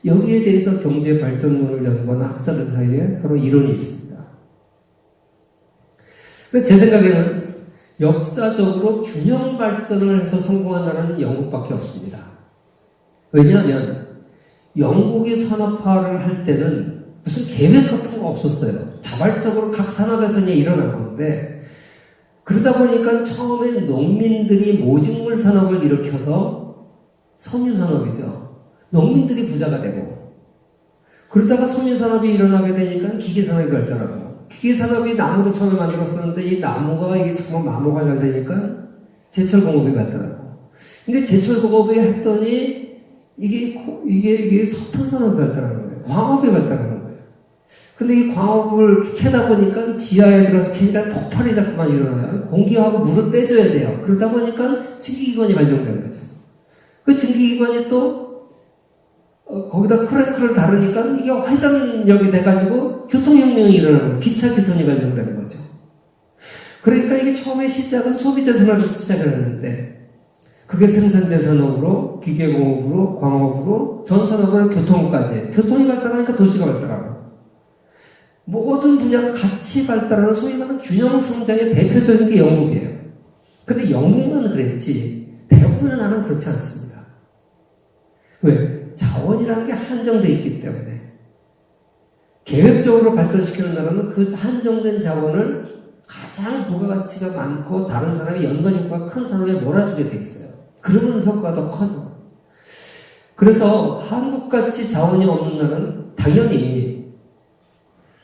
여기에 대해서 경제 발전론을 연구하는 학자들 사이에 서로 이론이 있습니다. 제 생각에는 역사적으로 균형 발전을 해서 성공한 나라는 영국밖에 없습니다. 왜냐하면 영국이 산업화를 할 때는 무슨 계획 같은 거 없었어요. 자발적으로 각 산업에서 그냥 일어난 건데 그러다 보니까 처음에 농민들이 모직물 산업을 일으켜서 섬유산업이죠. 농민들이 부자가 되고 그러다가 섬유산업이 일어나게 되니까 기계산업이 발전하고 기계산업이 나무도 처음에 만들었었는데 이 나무가 이게 정말 마모가 잘 되니까 제철공업이 발달하고 근데 제철공업이 했더니 이게 석탄산업이 발달하는 거예요. 광업이 발달하는 거예요. 근데 이 광업을 캐다 보니까 지하에 들어서 캐니까 폭발이 자꾸만 일어나요. 공기하고 물을 빼줘야 돼요. 그러다 보니까 증기기관이 발명된 거죠. 그 증기기관이 또 거기다 크랭크를 다루니까 이게 회전력이 돼가지고 교통혁명이 일어나는 거예요. 기차기선이 발명되는 거죠. 그러니까 이게 처음에 시작은 소비자 산업에서 시작을 했는데 그게 생산재 산업으로 기계공업으로 광업으로 전산업으로 교통까지 교통이 발달하니까 도시가 발달하고 모든 분야가 같이 발달하는 소위 말하는 균형 성장의 대표적인 게 영국이에요. 근데 영국만 그랬지 대부분의 나라는 그렇지 않습니다. 왜? 자원이라는 게 한정되어 있기 때문에 계획적으로 발전시키는 나라는 그 한정된 자원을 가장 부가가치가 많고 다른 사람이 연관 효과가 큰 산업에 몰아주게 돼 있어요. 그러면 효과가 더 커져. 그래서 한국같이 자원이 없는 나라는 당연히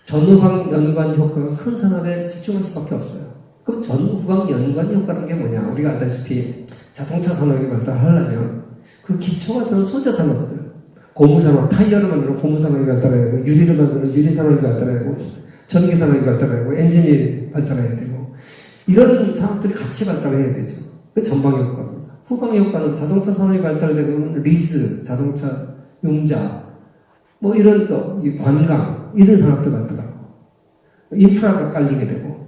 전후방 연관 효과가 큰 산업에 집중할 수밖에 없어요. 그럼 전후방 연관 효과라는 게 뭐냐? 우리가 알다시피 자동차 산업이 발달하려면 그 기초가 되는 소재 산업들, 고무 산업, 타이어를 만드는 고무 산업이 발달해야 되고, 유리를 만드는 유리 산업이 발달해야 되고, 전기 산업이 발달해야 되고, 엔진이 발달해야 되고, 이런 산업들이 같이 발달해야 되죠. 그게 전방 효과입니다. 후방 효과는 자동차 산업이 발달되면 리스, 자동차 용자, 뭐 이런 또 관광 이런 산업도 발달하고 인프라가 깔리게 되고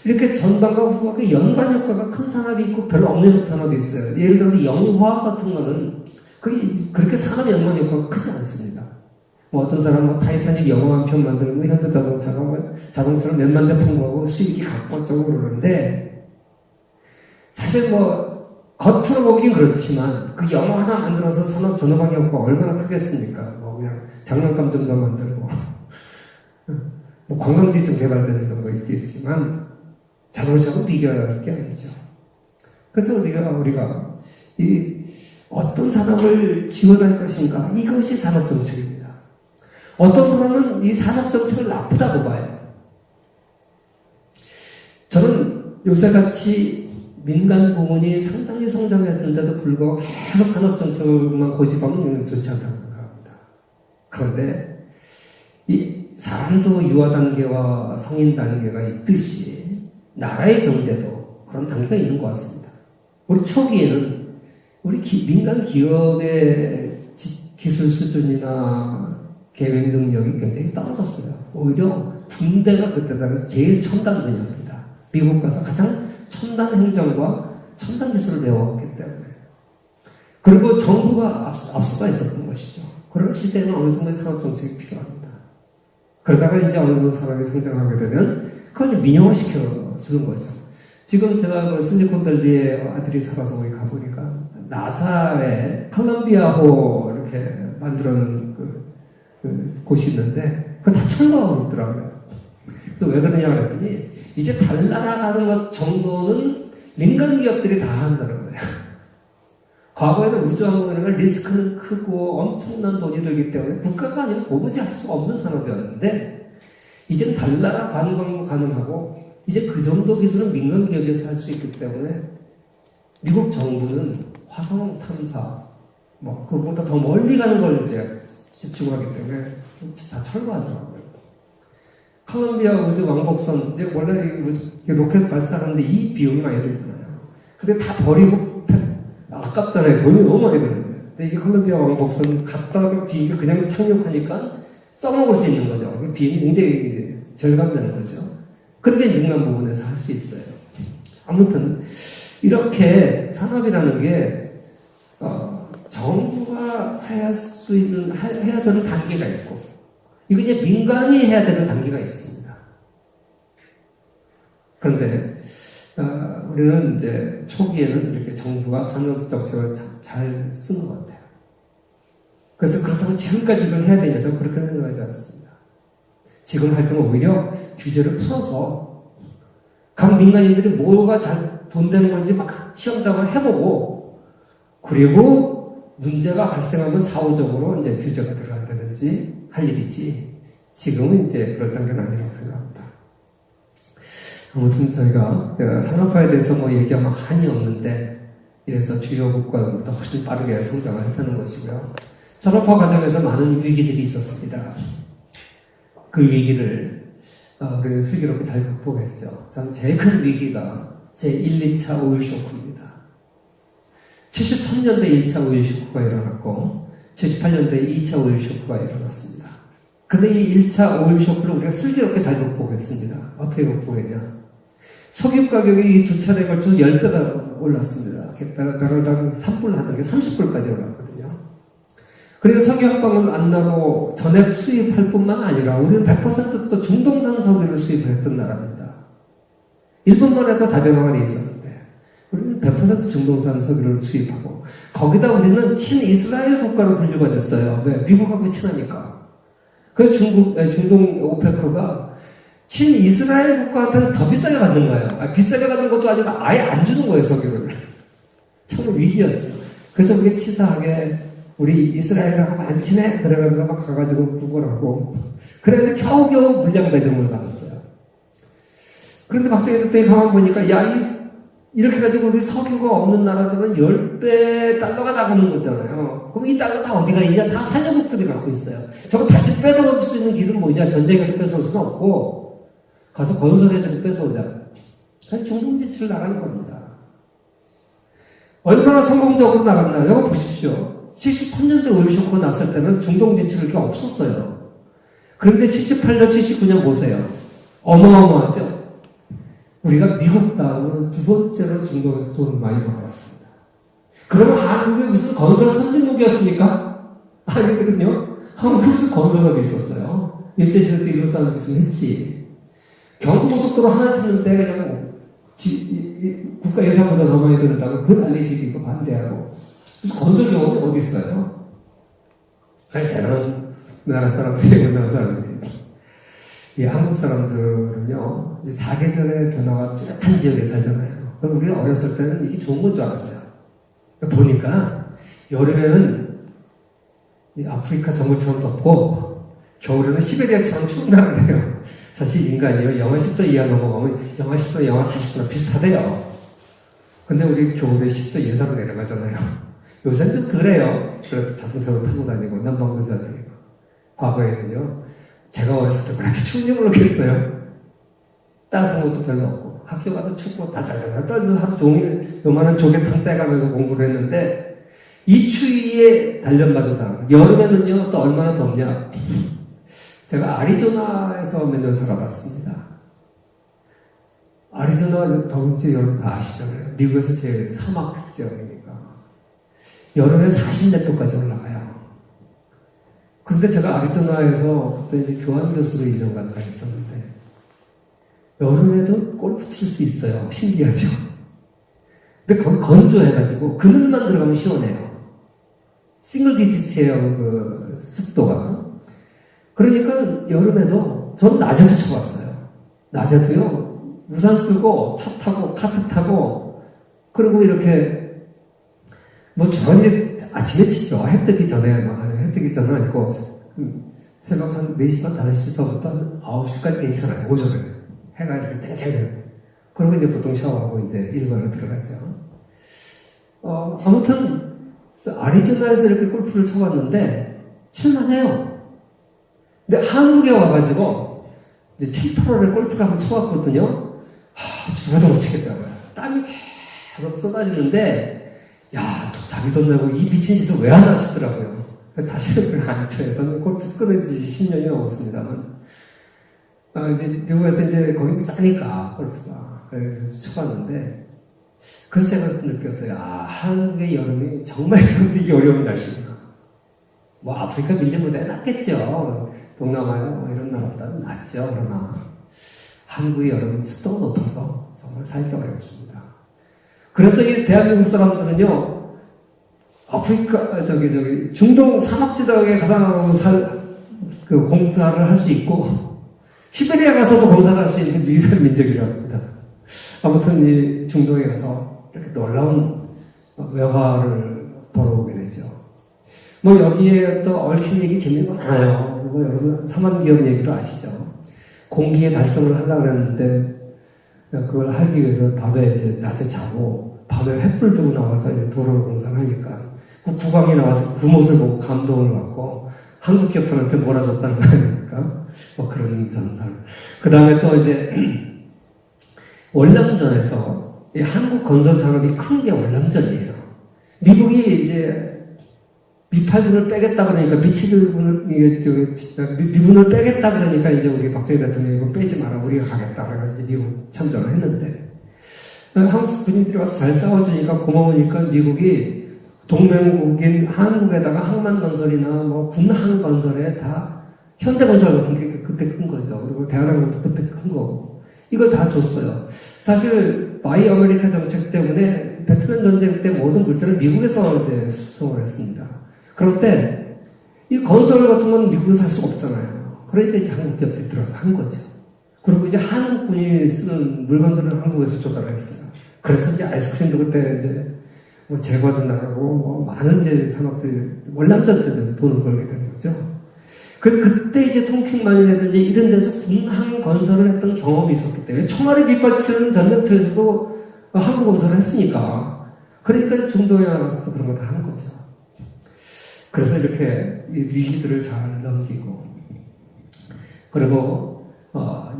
이렇게 전방과 후방의 연관 효과가 큰 산업이 있고 별로 없는 산업이 있어요. 예를 들어서 영화 같은 거는 그렇게 산업 연관 효과가 크지 않습니다. 뭐 어떤 사람은 뭐 타이타닉 영화 한 편 만들고 현대자동차가 뭐 자동차를 몇만 대 판매하고 수익이 각별적으로 그러는데 사실 뭐 겉으로 보기는 그렇지만 그 영화 하나 만들어서 산업 전후방 효과가 얼마나 크겠습니까? 뭐 그냥 장난감 정도 만들고 뭐 관광지 좀 개발되는 정도 있겠지만 자동차하고 비교할 게 아니죠. 그래서 우리가 이 어떤 산업을 지원할 것인가 이것이 산업 정책입니다. 어떤 사람은 이 산업 정책을 나쁘다고 봐요. 저는 요새같이 민간 부문이 상당히 성장했는데도 불구하고 계속 산업 정책만 고집하면 좋지 않다고 생각합니다. 그런데 이 사람도 유아 단계와 성인 단계가 있듯이 나라의 경제도 그런 단계가 있는 것 같습니다. 우리 초기에는 우리 민간 기업의 기술 수준이나 계획 능력이 굉장히 떨어졌어요. 오히려 군대가 그때 당시 제일 첨단 분야입니다. 미국 가서 가장 첨단 행정과 첨단 기술을 배워왔기 때문에. 그리고 정부가 앞서가 있었던 것이죠. 그런 시대에는 어느 정도의 산업 정책이 필요합니다. 그러다가 이제 어느 정도 사람이 성장하게 되면 그걸 이제 민영화시켜 주는 거죠. 지금 제가 그 실리콘밸리에 아들이 살아서 거기 가보니까 나사의 컬럼비아호 이렇게 만들어놓은 그 곳이 있는데 그거 다 철거하고 있더라고요. 그래서 왜 그러냐 그랬더니 이제 달 날아가는 것 정도는 민간 기업들이 다 한다는 거예요. 과거에는 우주항공이라는 리스크는 크고 엄청난 돈이 들기 때문에 국가가 아니면 도무지 할 수가 없는 산업이었는데 이제는 달나라 관광도 가능하고 이제 그 정도 기술은 민간 기업에서 할 수 있기 때문에 미국 정부는 화성 탐사 뭐 그것보다 더 멀리 가는 걸 이제 집중하기 때문에 다 철거하더라고요. 콜롬비아 우주 왕복선 이제 원래 로켓 발사하는데 이 비용이 많이 들잖아요. 근데 다 버리고 아깝잖아요. 돈이 너무 많이 드는 거예요. 근데 이게 콜롬비아 왕복선 갔다가 비행기 그냥 착륙하니까 써먹을 수 있는 거죠. 비용이 굉장히 절감되는 거죠. 그렇게 민간 부분에서 할 수 있어요. 아무튼 이렇게 산업이라는 게 정부가 해야 되는 단계가 있고 이거 이제 민간이 해야 되는 단계가 있습니다. 그런데 우리는 이제 초기에는 이렇게 정부가 산업 정책을 잘 쓴 것 같아요. 그래서 그렇다고 지금까지 이걸 해야 되냐서 그렇게 생각하지 않습니다. 지금 할 때는 오히려 규제를 풀어서 각 민간인들이 뭐가 잘 돈 되는 건지 막 시험장을 해보고 그리고 문제가 발생하면 사후적으로 이제 규제가 들어간다든지 할 일이지 지금은 이제 그럴 단계는 아니라고 생각합니다. 아무튼 저희가 산업화에 대해서 뭐 얘기하면 한이 없는데 이래서 주요 국가보다 훨씬 빠르게 성장을 했다는 것이고요. 산업화 과정에서 많은 위기들이 있었습니다. 그 위기를 우리 슬기롭게 잘 극복했죠. 저는 제일 큰 위기가 제1, 2차 오일 쇼크입니다. 73년도에 1차 오일 쇼크가 일어났고 78년도에 2차 오일 쇼크가 일어났습니다. 근데 이 1차 오일 쇼크를 우리가 슬기롭게 잘 극복했습니다. 어떻게 극복했냐? 석유 가격이 이 두 차례에 걸쳐서 10배가 올랐습니다. 배럴당 3불 하던 게 30불까지 올랐거든요. 그리고 석유 합방을 안 나고 전액 수입할 뿐만 아니라 우리는 100% 또 중동산 석유를 수입했던 나라입니다. 일본만 해도 다변화가 있었는데 우리는 100% 중동산 석유를 수입하고 거기다 우리는 친이스라엘 국가로 분류가 됐어요. 왜? 미국하고 친하니까. 그래서 중동 오페크가 친이스라엘 국가한테는 더 비싸게 받는 거예요. 비싸게 받는 것도 아니라 아예 안 주는 거예요, 석유를. 참 위기였죠. 그래서 우리가 치사하게 우리 이스라엘하고 안 친해? 그러면서 막 가가지고 구걸하고. 그래서 겨우겨우 물량 배정을 받았어요. 그런데 박정희 대통령이 가만 보니까, 야, 이렇게 가지고 우리 석유가 없는 나라들은 10배 달러가 나가는 거잖아요. 그럼 이 달러 다 어디가 있냐? 다 산유국들이 갖고 있어요. 저거 다시 뺏어올 수 있는 길은 뭐냐? 전쟁에서 뺏어올 수는 없고, 가서 건설해서 뺏어오자. 그래서 중동 지출을 나가는 겁니다. 얼마나 성공적으로 나갔나요? 여기 보십시오. 73년도 오일 쇼크가 났을 때는 중동 지출이 그렇게 없었어요. 그런데 78년, 79년 보세요. 어마어마하죠? 우리가 미국 다음으로 두 번째로 중동에서 돈을 많이 벌어왔습니다. 그러면 한국이 무슨 건설 선진국이었습니까? 아니거든요. 한국에 무슨 건설업이 있었어요. 일제시대 때 이런 사람들이 좀 했지. 경부고속도로 하나 짓는데 그냥 국가 예산보다 더 많이 들었다고 그 난리치고 반대하고 무슨 건설 경험이 어디 있어요? 아니 대단한 나라 사람들이 나라 사람들이 이 한국 사람들은요 사계절의 변화가 뚜렷한 지역에 살잖아요. 그럼 우리가 어렸을 때는 이게 좋은 건 줄 알았어요. 보니까 여름에는 이 아프리카 정글처럼 덥고 겨울에는 시베리아처럼 추운 나라래요. 사실 인간이요 영하 10도 이하 넘어가면 영하 10도, 영하 40도랑 비슷하대요. 근데 우리 겨울에 10도 예사로 내려가잖아요. 요새는 좀 덜해요. 그래도 자동차로 타고 다니고 난방비도 안 되고. 과거에는요 제가 어렸을 때 그렇게 추운지 모르겠어요. 따뜻한 것도 별로 없고 학교 가도 춥고 달달달 떨면서 하루 종일 요만한 조개탕 떼가면서 공부를 했는데 이 추위에 단련받은 사람 여름에는요 또 얼마나 덥냐. 제가 아리조나에서 몇 년 살아봤습니다. 아리조나 더운지 여러분 다 아시잖아요. 미국에서 제일 사막 지역이니까. 여름에 40몇 도까지 올라가요. 그런데 제가 아리조나에서 그때 이제 교환 교수로 1년 가까이 있었는데, 여름에도 골프 칠 수 있어요. 신기하죠? 근데 거기 건조해가지고, 그늘만 들어가면 시원해요. 싱글 디지트예요, 그 습도가. 그러니까 여름에도 전 낮에도 쳐봤어요. 낮에도요 우산 쓰고 차 타고 카트 타고 그리고 이렇게 뭐 주로 이제 아침에 치죠. 해 뜨기 전에 해 뜨기 전은 아니고 새벽 한 4시 반 5시부터 9시까지 괜찮아요. 오전에 해가 이렇게 쨍쨍해요. 그리고 이제 보통 샤워하고 이제 일과로 들어가죠. 아무튼 아리조나에서 이렇게 골프를 쳐봤는데 칠만해요. 근데 한국에 와가지고 이제 7, 8월에 골프를 한번 쳐봤거든요. 죽어도 못 치겠더라고요. 땀이 계속 쏟아지는데 야, 또 자기 돈 내고 이 미친 짓을 왜 하나 싶더라고요. 다시는 그걸 안 쳐요. 저는 골프 끊은 지 10년이 넘었습니다만. 이제 미국에서 이제 거기 싸니까 골프가 그래서 쳐봤는데 그래서 제가 느꼈어요. 한국의 여름이 정말 견디기 어려운 날씨구나. 뭐 아프리카 밀림보다 낫겠죠. 동남아요 뭐 이런 나라보다는 낫죠. 그러나 한국의 여름은 습도가 높아서 정말 살기 어렵습니다. 그래서 이 대한민국 사람들은요 아프리카 중동 사막지대에 가서 그 공사를 할 수 있고 시베리아 가서도 공사를 할 수 있는 유일한 민족이라고 합니다. 아무튼 이 중동에 가서 이렇게 놀라운 외화를 벌어오게 되죠. 뭐 여기에 또 얽힌 얘기 재밌는 거 많아요. 그리고 여러분 사만기업 얘기도 아시죠? 공기의 달성을 하려고 했는데 그걸 하기 위해서 밤에 이제 낮에 자고 밤에 횃불 들고 나와서 이제 도로 공사를 하니까 그 국왕이 나와서 그 모습을 보고 감동을 받고 한국 기업들한테 몰아줬다는 거 아닙니까? 뭐 그런 전설. 그 다음에 또 이제 월남전에서 이 한국 건설 산업이 큰 게 월남전이에요. 미국이 이제 미팔군을 빼겠다 그러니까 미군을 빼겠다 그러니까 이제 우리 박정희 대통령이 이거 빼지 마라 우리가 가겠다 그래가지고 미국 참전을 했는데 한국 군인들이 와서 잘 싸워주니까 고마우니까 미국이 동맹국인 한국에다가 항만건설이나 뭐 군항건설에 다 현대건설 같은 게 그때 큰 거죠. 그리고 대한항공도 그때 큰 거고 이걸 다 줬어요. 사실 바이 아메리카 정책 때문에 베트남 전쟁 때 모든 물자를 미국에서 이제 수송을 했습니다. 그럴 때, 이 건설 같은 건 미국에서 할 수가 없잖아요. 그러니까 이제 한국 기업들이 들어가서 한 거죠. 그리고 이제 한국군이 쓰는 물건들을 한국에서 조달을 했어요. 그래서 이제 아이스크림도 그때 이제 뭐 제과도 나가고 뭐 많은 이제 산업들 월남전 때도 돈을 벌게 되는 거죠. 그때 이제 통킹만이라든지 이런 데서 군항 건설을 했던 경험이 있었기 때문에 총알이 밑받치는 전쟁터에서도 항구 건설을 했으니까 그러니까 중동에 나가서 그런 거 다 하는 거죠. 그래서 이렇게 이 위기들을 잘 넘기고 그리고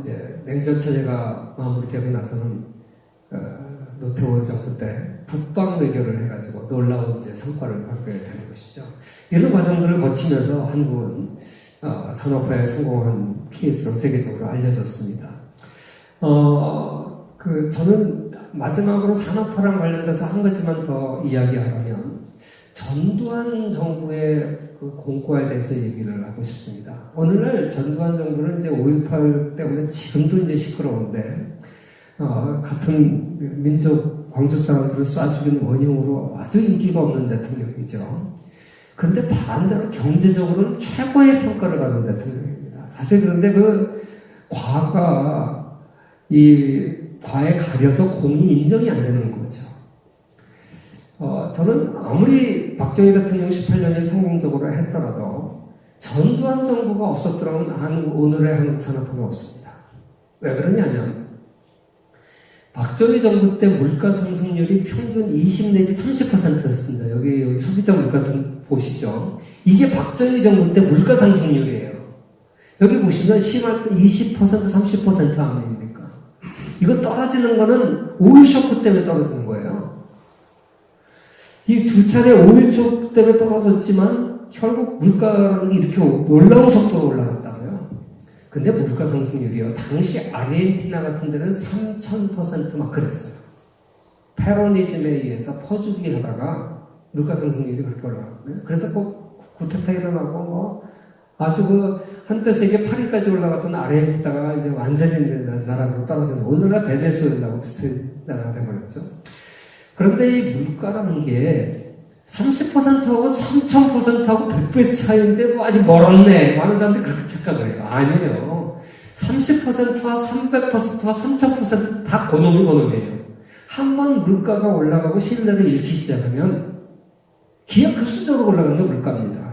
이제 냉전 체제가 마무리되고 나서는 노태우 정부 때 북방 외교를 해가지고 놀라운 이제 성과를 받게 되는 것이죠. 이런 과정들을 거치면서 한국은 산업화에 성공한 케이스로 세계적으로 알려졌습니다. 저는 마지막으로 산업화랑 관련돼서 한 가지만 더 이야기하면 전두환 정부의 그 공과에 대해서 얘기를 하고 싶습니다. 오늘날 전두환 정부는 이제 5.18 때문에 지금도 이제 시끄러운데 같은 민족 광주 사람들을 쏴 죽인 원흉으로 아주 인기가 없는 대통령이죠. 그런데 반대로 경제적으로는 최고의 평가를 받는 대통령입니다. 사실 그런데 그 과가 이 과에 가려서 공이 인정이 안 되는 거죠. 저는 아무리 박정희 대통령 18년이 성공적으로 했더라도 전두환 정부가 없었더라면 오늘의 한국 산업화는 없습니다. 왜 그러냐면 박정희 정부 때 물가 상승률이 평균 20 내지 30%였습니다. 여기 소비자 물가 등 보시죠. 이게 박정희 정부 때 물가 상승률이에요. 여기 보시면 심할 때 20% 30% 아닙니까? 이거 떨어지는 거는 오일 쇼크 때문에 떨어지는 거예요. 이 두 차례 오일 쇼크 때문에 떨어졌지만 결국 물가는 이렇게 놀라운 속도로 올라갔다고요. 근데 물가 상승률이요. 당시 아르헨티나 같은 데는 3000% 막 그랬어요. 페로니즘에 의해서 퍼주기 하다가 물가 상승률이 그렇게 올라갔거든요. 그래서 꼭 구테타 일어나고 아주 한때 세계 8위까지 올라갔던 아르헨티나가 이제 완전히 나라로 떨어지는 오늘날 베네수엘라고 비슷한 나라가 돼버렸죠. 그런데 이 물가라는 게 30%하고 3000%하고 100배 차이인데 뭐 아직 멀었네. 많은 사람들이 그렇게 착각을 해요. 아니에요. 30%와 300%와 3000%다 고놈이에요. 한번 물가가 올라가고 신뢰를 잃기 시작하면 기하급수적으로 올라가는 게 물가입니다.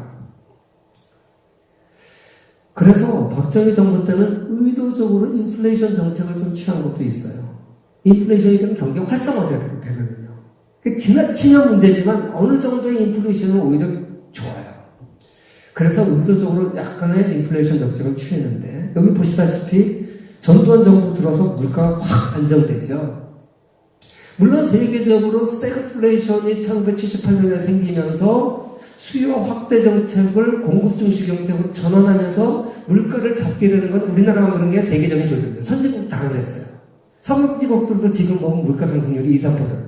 그래서 박정희 정부 때는 의도적으로 인플레이션 정책을 좀 취한 것도 있어요. 인플레이션이 되면 경기 활성화돼야 되거든요. 지나치는 문제지만 어느 정도의 인플레이션은 오히려 좋아요. 그래서 의도적으로 약간의 인플레이션 정책을 취했는데 여기 보시다시피 전두환 정부 들어서 물가가 확 안정되죠. 물론 세계적으로 스태그플레이션이 1978년에 생기면서 수요 확대 정책을 공급 중시 정책으로 전환하면서 물가를 잡게 되는 건 우리나라만 그런 게 세계적인 조짐입니다. 선진국 다 그랬어요. 선진국들도 지금 보면 물가 상승률이 2, 3%예요.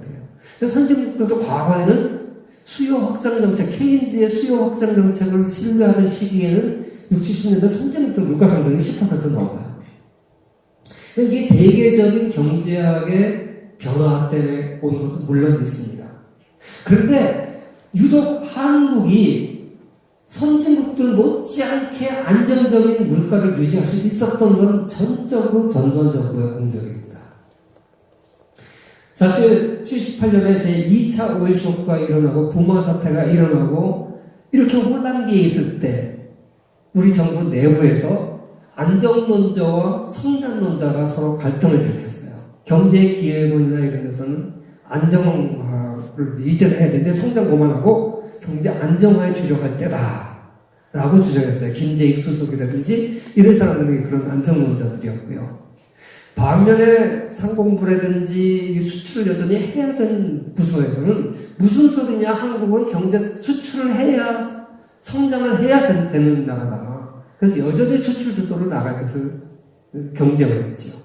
선진국들도 과거에는 수요 확장 정책, 케인즈의 수요 확장 정책을 신뢰하는 시기에는 60, 70년대 선진국들 물가 상승률이 10% 넘어요. 이게 세계적인 경제학의 변화 때문에 온 것도 물론 있습니다. 그런데 유독 한국이 선진국들 못지않게 안정적인 물가를 유지할 수 있었던 건 전적으로 전두환 정부의 공적입니다. 사실 78년에 제2차 오일 쇼크가 일어나고 부마 사태가 일어나고 이렇게 혼란기에 있을 때 우리 정부 내부에서 안정론자와 성장론자가 서로 갈등을 일으켰어요. 경제 기회론이나 이런 데서는 안정화를 이제는 해야 되는데 성장 그만하고 경제 안정화에 주력할 때다 라고 주장했어요. 김재익 수석이라든지 이런 사람들이 그런 안정론자들이었고요. 반면에 상공부라든지 수출을 여전히 해야 되는 부서에서는 무슨 소리냐, 한국은 경제 수출을 해야 성장을 해야 되는 나라다. 그래서 여전히 수출 주도로 나갈 것을 경쟁을 했죠.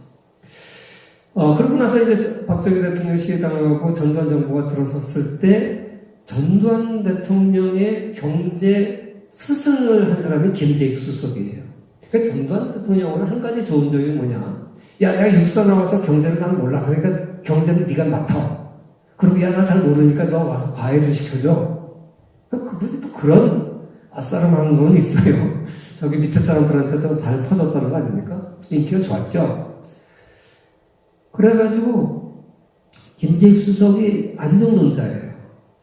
그러고 나서 이제 박정희 대통령 시해당하고 전두환 정부가 들어섰을 때 전두환 대통령의 경제 스승을 한 사람이 김재익 수석이에요. 그러니까 전두환 대통령은 한 가지 좋은 점이 뭐냐? 야, 내가 육사 나와서 경제는 난 몰라. 그러니까 경제는 네가 맡아. 그리고 야, 나 잘 모르니까 너 와서 과외 시켜줘. 그분이 또 그런 아싸름한 건 있어요. 저기 밑에 사람들한테도 잘 퍼졌다는 거 아닙니까? 인기가 좋았죠. 그래가지고 김재익 수석이 안정론자예요.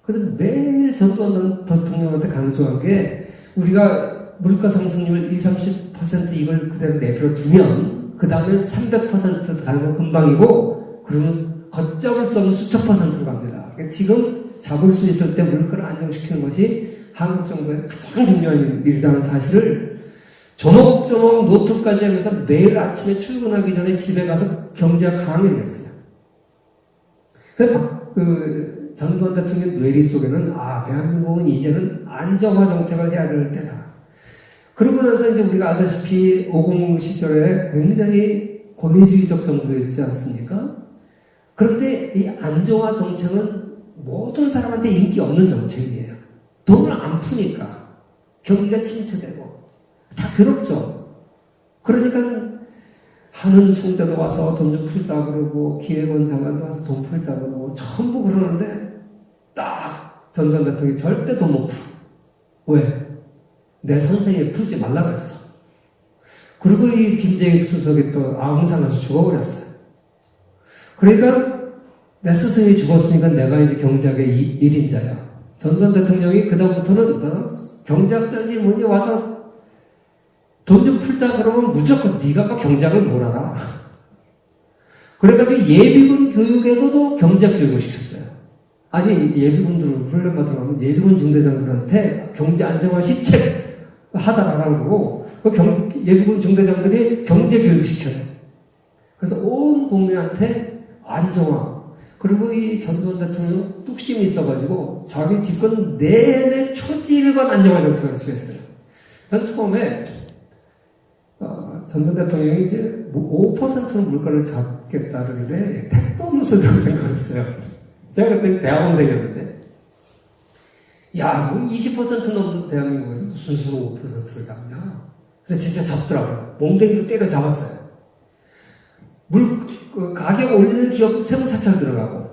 그래서 매일 전두환 대통령한테 강조한 게 우리가 물가 상승률 20-30% 이걸 그대로 내버려 두면 그 다음에 300% 가는 건 금방이고 그러면 걷잡을 수 없는 수천 %로 갑니다. 그러니까 지금 잡을 수 있을 때 물가를 안정시키는 것이 한국 정부의 가장 중요한 일이라는 사실을 조목조목 노트까지 하면서 매일 아침에 출근하기 전에 집에 가서 경제학 강의를 했어요. 그 전두환 대통령 뇌리 속에는 대한민국은 이제는 안정화 정책을 해야 될 때다. 그러고 나서 이제 우리가 알다시피 50 시절에 굉장히 권위주의적 정부였지 않습니까? 그런데 이 안정화 정책은 모든 사람한테 인기 없는 정책이에요. 돈을 안 푸니까 경기가 침체되고 다 괴롭죠. 그러니까 하는 총재도 와서 돈 좀 풀자 그러고 기획원 장관도 와서 돈 풀자 그러고 전부 그러는데 딱 전두환 대통령이 절대 돈 못 풀어. 왜? 내 선생님이 풀지 말라 그랬어. 그리고 이 김재익 수석이 또 암상 가서 죽어버렸어요. 그러니까 내 스승이 죽었으니까 내가 이제 경제학의 1인자야. 전두환 대통령이 그다음부터는 경제학자니 뭐니 와서 돈 좀 풀자 그러면 무조건 네가 막 경제학을 뭘 알아. 그러니까 그 예비군 교육에도 경제학 교육을 시켰어요. 아니 예비군들을 훈련 받으러 가면 예비군 중대장들한테 경제 안정화 시책 하다라고 그러고 예비군 중대장들이 경제 교육 시켜요. 그래서 온 국민한테 안정화. 그리고 이 전두환 대통령 뚝심이 있어가지고 자기 집권 내내 초지일관 안정화 정책을 취했어요. 전 처음에 전두환 대통령이 이제 5%는 물가를 잡겠다는데 택도 없는 소리라고 생각했어요. 제가 그때 대학원생이었는데 야, 20% 넘는 대한민국에서 무슨 수로 5%를 잡냐? 근데 진짜 잡더라고요. 몽댕이로 때려 잡았어요. 가격 올리는 기업 세무사찰 들어가고.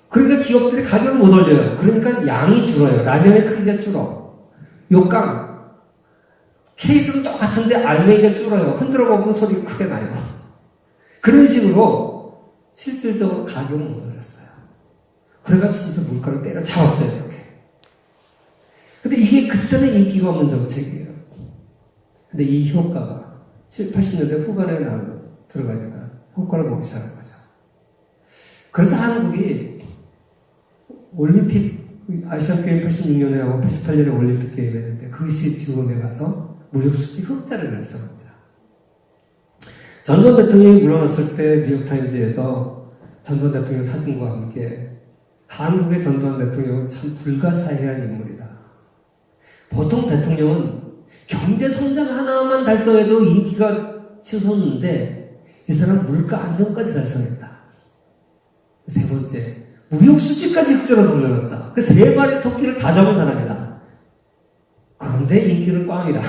그러니까 기업들이 가격을 못 올려요. 그러니까 양이 줄어요. 라면의 크기가 줄어. 욕강. 케이스는 똑같은데 알맹이가 줄어요. 흔들어 보면 소리 크게 나요. 그런 식으로 실질적으로 가격을 못 올렸어요. 그래가지고 진짜 물가를 때려 잡았어요. 이렇게. 근데 이게 그때는 인기가 없는 정책이에요. 근데 이 효과가 80년대 후반에 들어가니까 효과를 보기 시작한 거죠. 그래서 한국이 올림픽, 아시안게임 86년에 하고 88년에 올림픽 게임을 했는데 그것이 지원에 가서 무역수지 흑자를 달성합니다. 전두환 대통령이 물러났을 때 뉴욕타임즈에서 전두환 대통령 사진과 함께 한국의 전두환 대통령은 참 불가사의한 인물이다. 보통 대통령은 경제 성장 하나만 달성해도 인기가 치솟는데 이 사람은 물가 안정까지 달성했다. 세 번째, 무역 수지까지 흑자로 돌려놨다. 그 세 마리 토끼를 다 잡은 사람이다. 그런데 인기는 꽝이다.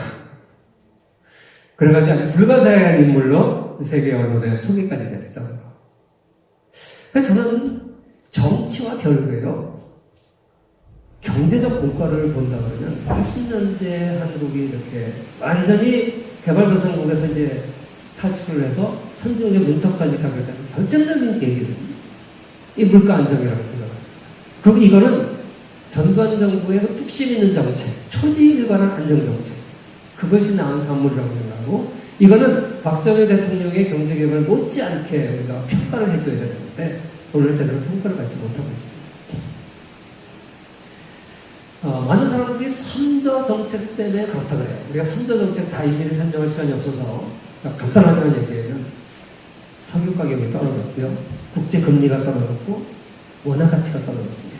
그래가지고 아주 불가사의한 인물로 세계 언론에 소개까지 됐죠. 그래서 저는 정치와 별개로 경제적 공과를 본다 그러면 80년대 한국이 이렇게 완전히 개발도상국에서 이제 탈출을 해서 선진국의 문턱까지 가게 되는 결정적인 계기는 이 물가 안정이라고 생각합니다. 그리고 이거는 전두환 정부의 그 뚝심 있는 정책, 초지일관한 안정정책, 그것이 나은 산물이라고 생각하고, 이거는 박정희 대통령의 경제개발 못지않게 우리가 평가를 해줘야 되는데 오늘 제대로 평가를 받지 못하고 있습니다. 많은 사람들이 삼저 정책 때문에 그렇다 그래요. 우리가 삼저 정책 다 일일이 설명할 시간이 없어서 간단하게만 얘기하면 석유 가격이 떨어졌고요. 국제 금리가 떨어졌고 원화 가치가 떨어졌습니다.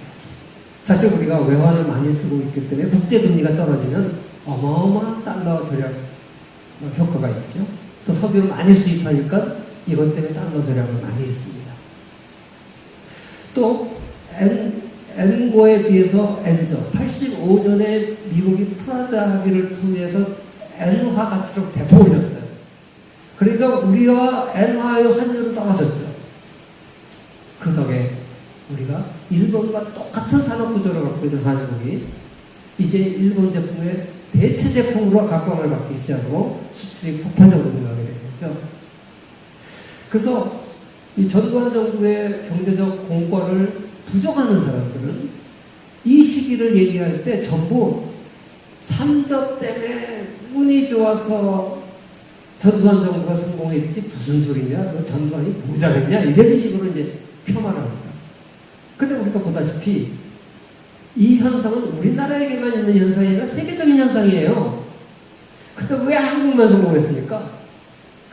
사실 우리가 외환을 많이 쓰고 있기 때문에 국제 금리가 떨어지면 어마어마한 달러 절약 효과가 있죠. 또 석유를 많이 수입하니까 이것 때문에 달러 절약을 많이 했습니다. 또 엔고에 비해서 엔저 85년에 미국이 프라자 합의를 통해서 엔화 가치를 대폭 올렸어요. 그러니까 우리와 엔화의 환율은 떨어졌죠. 그 덕에 우리가 일본과 똑같은 산업 구조를 갖고 있는 한국이 이제 일본 제품의 대체 제품으로 각광을 받기 시작하고 수출이 폭발적으로 증가하게 되겠죠. 그래서 이 전두환 정부의 경제적 공과를 부정하는 사람들은 이 시기를 얘기할 때 전부 산저 때문에 운이 좋아서 전두환 정부가 성공했지 무슨 소리냐? 너 전두환이 모자랐냐? 이런 식으로 이제 폄하를 합니다. 근데 우리가 보다시피 이 현상은 우리나라에게만 있는 현상이 아니라 세계적인 현상이에요. 근데 왜 한국만 성공했습니까?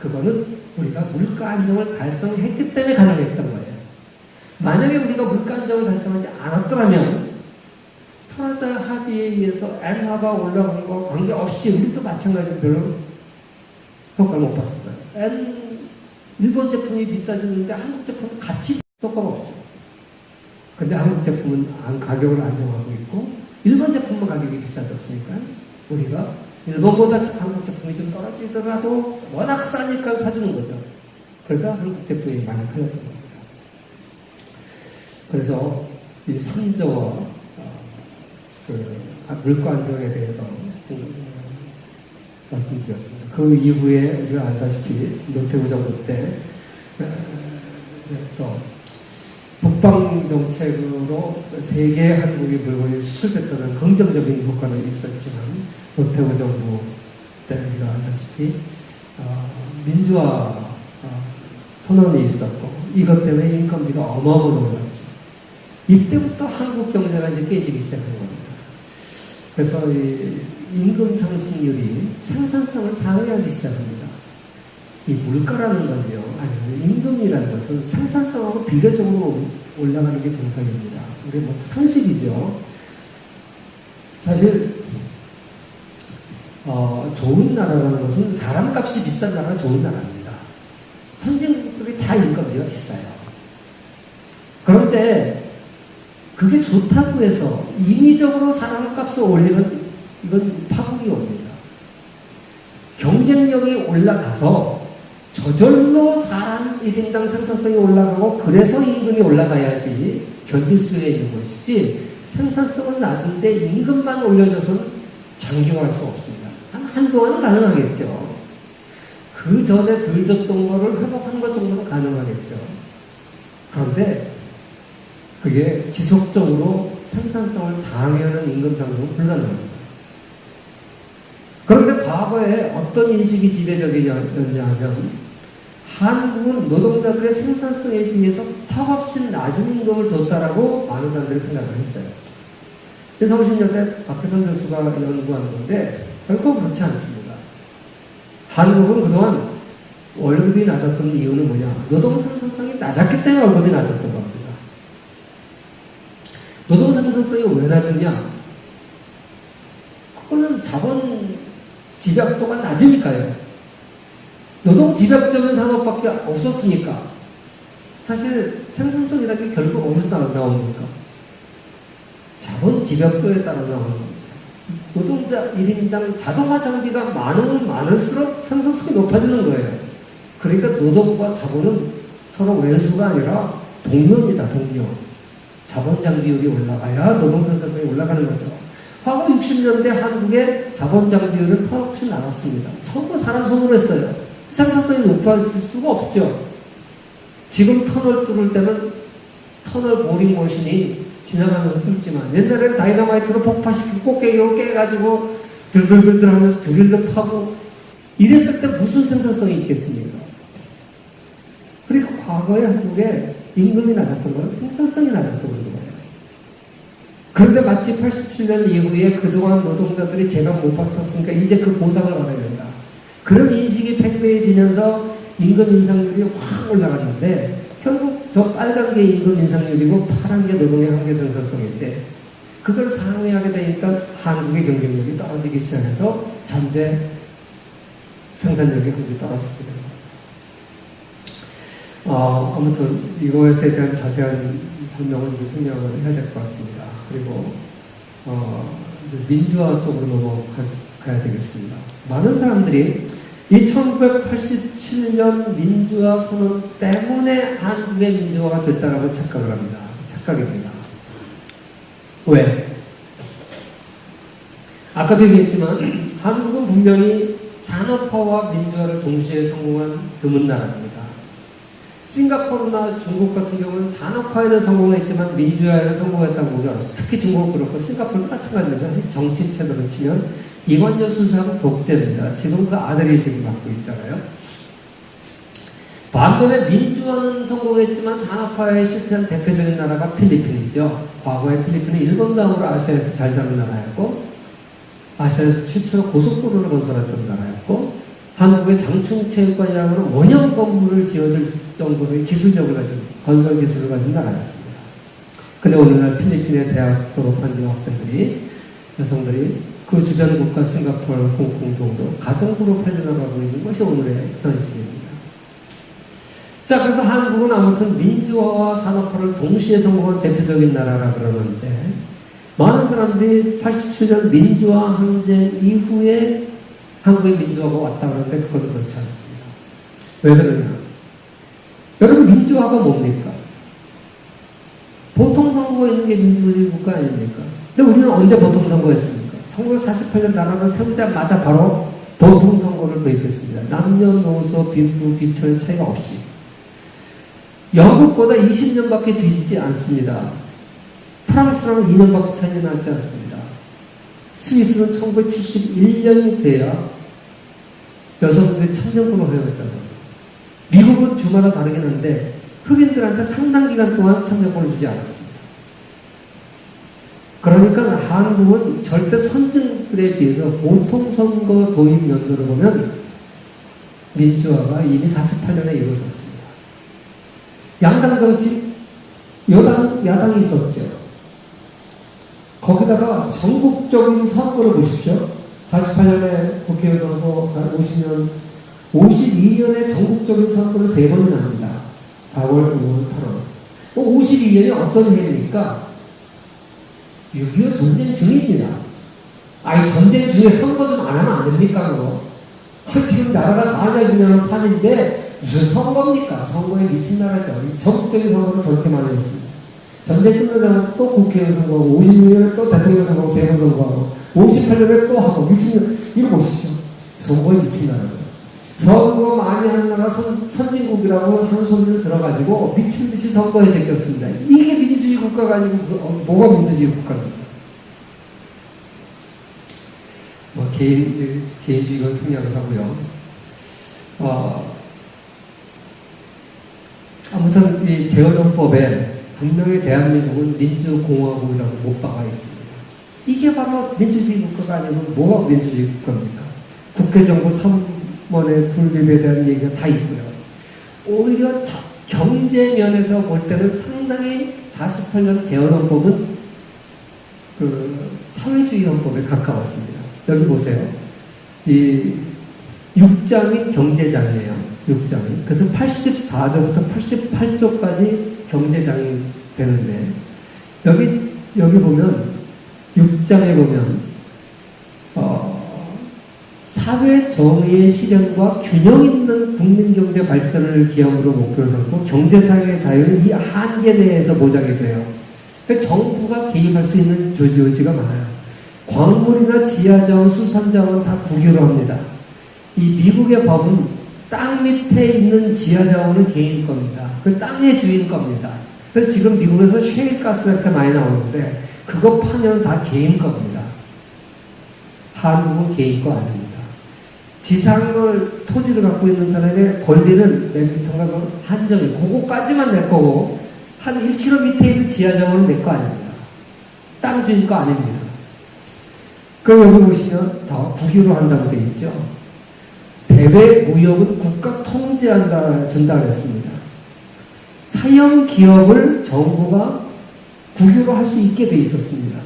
그거는 우리가 물가 안정을 달성했기 때문에 가능했던 거예요. 만약에 우리가 물가 안정을 달성하지 않았더라면 토라자 합의에 의해서 엔화가 올라간 거 관계없이 우리도 마찬가지로 별로 효과를 못 봤을 거예요. 일본 제품이 비싸졌는데 한국 제품도 같이 효과가 없죠. 근데 한국 제품은 가격을 안정하고 있고 일본 제품만 가격이 비싸졌으니까 우리가 일본보다 한국 제품이 좀 떨어지더라도 워낙 싸니까 사주는 거죠. 그래서 한국 제품이 많이 팔렸던 겁니다. 그래서 이 선저와 물가 안정에 대해서 말씀드렸습니다. 그 이후에 우리가 알다시피 노태우 정부 때 이제 또 북방 정책으로 세계 한국의 물건이 수출됐다는 긍정적인 효과는 있었지만 노태우 정부 때 우리가 알다시피 민주화 선언이 있었고 이것 때문에 인건비가 어마어마하게 올랐죠. 이때부터 한국 경제가 이제 깨지기 시작한 겁니다. 그래서 이 임금 상승률이 생산성을 상회하기 시작합니다. 이 물가라는 건요, 아니 임금이라는 것은 생산성하고 비례적으로 올라가는 게 정상입니다. 이게 뭐 상식이죠. 사실 좋은 나라라는 것은 사람값이 비싼 나라가 좋은 나라입니다. 선진국들이 다 인건비가 비싸요. 그런데 그게 좋다고 해서 인위적으로 사람값을 올리면 이건 파국이 옵니다. 경쟁력이 올라가서 저절로 사람 1인당 생산성이 올라가고 그래서 임금이 올라가야지 견딜 수 있는 것이지 생산성은 낮은데 임금만 올려줘서는 장기화할 수 없습니다. 한동안은 가능하겠죠. 그 전에 덜 줬던 거를 회복한 것 정도는 가능하겠죠. 그런데 그게 지속적으로 생산성을 상회하는 임금 상승은 불가능합니다. 그런데 과거에 어떤 인식이 지배적이었냐 하면 한국은 노동자들의 생산성에 비해서 턱없이 낮은 임금을 줬다라고 많은 사람들이 생각을 했어요. 서울신여대 박혜선 교수가 연구한 건데 결코 그렇지 않습니다. 한국은 그동안 월급이 낮았던 이유는 뭐냐? 노동 생산성이 낮았기 때문에 월급이 낮았던 겁니다. 노동 생산성이 왜 낮았냐? 그거는 자본 집약도가 낮으니까요. 노동 집약적인 산업밖에 없었으니까. 사실 생산성이라는 게 결국 어디서 나옵니까? 자본 집약도에 따라 나오는 겁니다. 노동자 1인당 자동화 장비가 많으면 많을수록 생산성이 높아지는 거예요. 그러니까 노동과 자본은 서로 왼수가 아니라 동료입니다. 동료. 자본 장비율이 올라가야 노동 생산성이 올라가는 거죠. 과거 60년대 한국의 자본 장비율은 턱없이 나갔습니다. 전부 사람 손으로 했어요. 생산성이 높아질 수가 없죠. 지금 터널 뚫을 때는 터널 보링 머신이 지나가면서 뚫지만 옛날에는 다이너마이트로 폭파시키고 꼭대기로 깨가지고 들들들들 하면서 드릴로 파고 이랬을 때 무슨 생산성이 있겠습니까? 그러니까 과거에 한국에 임금이 낮았던 건 생산성이 낮아서 그런 거예요. 그런데 마치 87년 이후에 그동안 노동자들이 제값 못 받았으니까 이제 그 보상을 받아야 된다. 그런 인식이 팽배해지면서 임금 인상률이 확 올라갔는데 결국 저 빨간 게 임금 인상률이고 파란 게 노동의 한계 생산성인데 그걸 상회하게 되니까 한국의 경쟁력이 떨어지기 시작해서 잠재 생산력이 한국이 떨어졌습니다. 아무튼 이것에 대한 자세한 설명은 이제 설명을 해야 될 것 같습니다. 그리고 이제 민주화 쪽으로 넘어가야 되겠습니다. 많은 사람들이 이 1987년 민주화 선언 때문에 한국의 민주화가 됐다라고 착각을 합니다. 착각입니다. 왜? 아까도 얘기했지만 한국은 분명히 산업화와 민주화를 동시에 성공한 드문 나라입니다. 싱가포르나 중국 같은 경우는 산업화에는 성공했지만 민주화에는 성공했다고 보기 어렵습니다. 특히 중국은 그렇고 싱가포르도 마찬가지입니다. 정치체도로 치면 이관여 수상 독재입니다. 지금 그 아들이 지금 맡고 있잖아요. 반면에 민주화는 성공했지만 산업화에 실패한 대표적인 나라가 필리핀이죠. 과거에 필리핀은 일본 다음으로 아시아에서 잘 사는 나라였고 아시아에서 최초로 고속도로를 건설했던 나라였고 한국의 장충체육관이라는 원형 건물을 지어줄 정도의 기술력을 가진 건설 기술을 가진 나라였습니다. 근데 오늘날 필리핀의 대학 졸업한 여학생들이 여성들이 그 주변 국가 싱가포르, 홍콩 정도 가정부로 팔려나가고 있는 것이 오늘의 현실입니다. 자, 그래서 한국은 아무튼 민주화와 산업화를 동시에 성공한 대표적인 나라라 그러는데 많은 사람들이 87년 민주화 항쟁 이후에 한국의 민주화가 왔다 그러는데 그건 그렇지 않습니다. 왜 그러냐? 여러분 민주화가 뭡니까? 보통선거가 있는 게 민주주의 국가 아닙니까? 근데 우리는 언제 보통선거했습니까? 1948년 나라를 세우자마자 바로 보통선거를 도입했습니다. 남녀노소, 빈부, 귀천의 차이가 없이. 영국보다 20년밖에 뒤지지 않습니다. 프랑스랑은 2년밖에 차이 나지 않습니다. 스위스는 1971년이 돼야 여성들이 참정권을 허용했다고 합니다. 미국은 주마다 다르긴 한데 흑인들한테 상당 기간 동안 참정권을 주지 않았습니다. 그러니까 한국은 절대 선진들에 비해서 보통선거 도입 연도를 보면 민주화가 이미 48년에 이루어졌습니다. 양당 정치, 야당이 있었죠. 거기다가 전국적인 선거를 보십시오. 48년에 국회의원 선거, 52년에 전국적인 선거를 3번이나 합니다. 4월, 5월, 8월. 52년이 어떤 해입니까? 6.25 전쟁 중입니다. 아니, 전쟁 중에 선거 좀 안 하면 안 됩니까, 그거? 지금 나라가 4년, 6년을 판인데, 무슨 선거입니까? 선거에 미친 나라죠. 전국적인 선거를 저렇게 많이 했습니다. 전쟁 끝나자마자 또 국회의원 선거하고, 56년에 또 대통령 선거하고, 3번 선거하고, 58년에 또 하고, 60년, 이거 보십시오. 선거에 미친 나라죠. 선거 많이 하는 나라 선진국이라고 하는 소리를 들어가지고 미친 듯이 선거에 제꼈습니다. 이게 민주주의 국가가 아니고 뭐가 민주주의 국가입니까? 개인주의가 생략을 하고요. 아무튼 이 재헌헌법에 분명히 대한민국은 민주공화국이라고 못 박아 있습니다. 이게 바로 민주주의 국가가 아니면 뭐가 민주주의 국가입니까? 국회정부 3원의 분립에 대한 얘기가 다 있고요. 오히려 경제면에서 볼 때는 상당히 48년 재헌헌법은 그 사회주의 헌법에 가까웠습니다. 여기 보세요. 이 6장이 경제장이에요. 6장이. 그래서 84조부터 88조까지 경제장이 되는데 여기 보면 6장에 보면 사회 정의의 실현과 균형 있는 국민 경제 발전을 기함으로 목표로 삼고 경제사회의 자유는 이 한계 내에서 보장이 돼요. 그러니까 정부가 개입할 수 있는 요지가 많아요. 광물이나 지하자원, 수산자원 다 국유로 합니다. 이 미국의 법은 땅 밑에 있는 지하자원은 개인 겁니다. 그 땅의 주인 겁니다. 그래서 지금 미국에서 셰일가스가 이렇게 많이 나오는데 그거 파면 다 개인 겁니다. 한국은 개인 거 아닙니다. 지상을, 토지를 갖고 있는 사람의 권리는 몇 미터가 한정이, 그거까지만 낼 거고, 한 1km 밑에 있는 지하자원은 내 거 아닙니다. 땅 주인 거 아닙니다. 그럼 여기 보시면 더 국유로 한다고 되어 있죠. 대외 무역은 국가 통제한다, 준다 그랬습니다. 사형 기업을 정부가 국유로 할 수 있게 되어 있었습니다.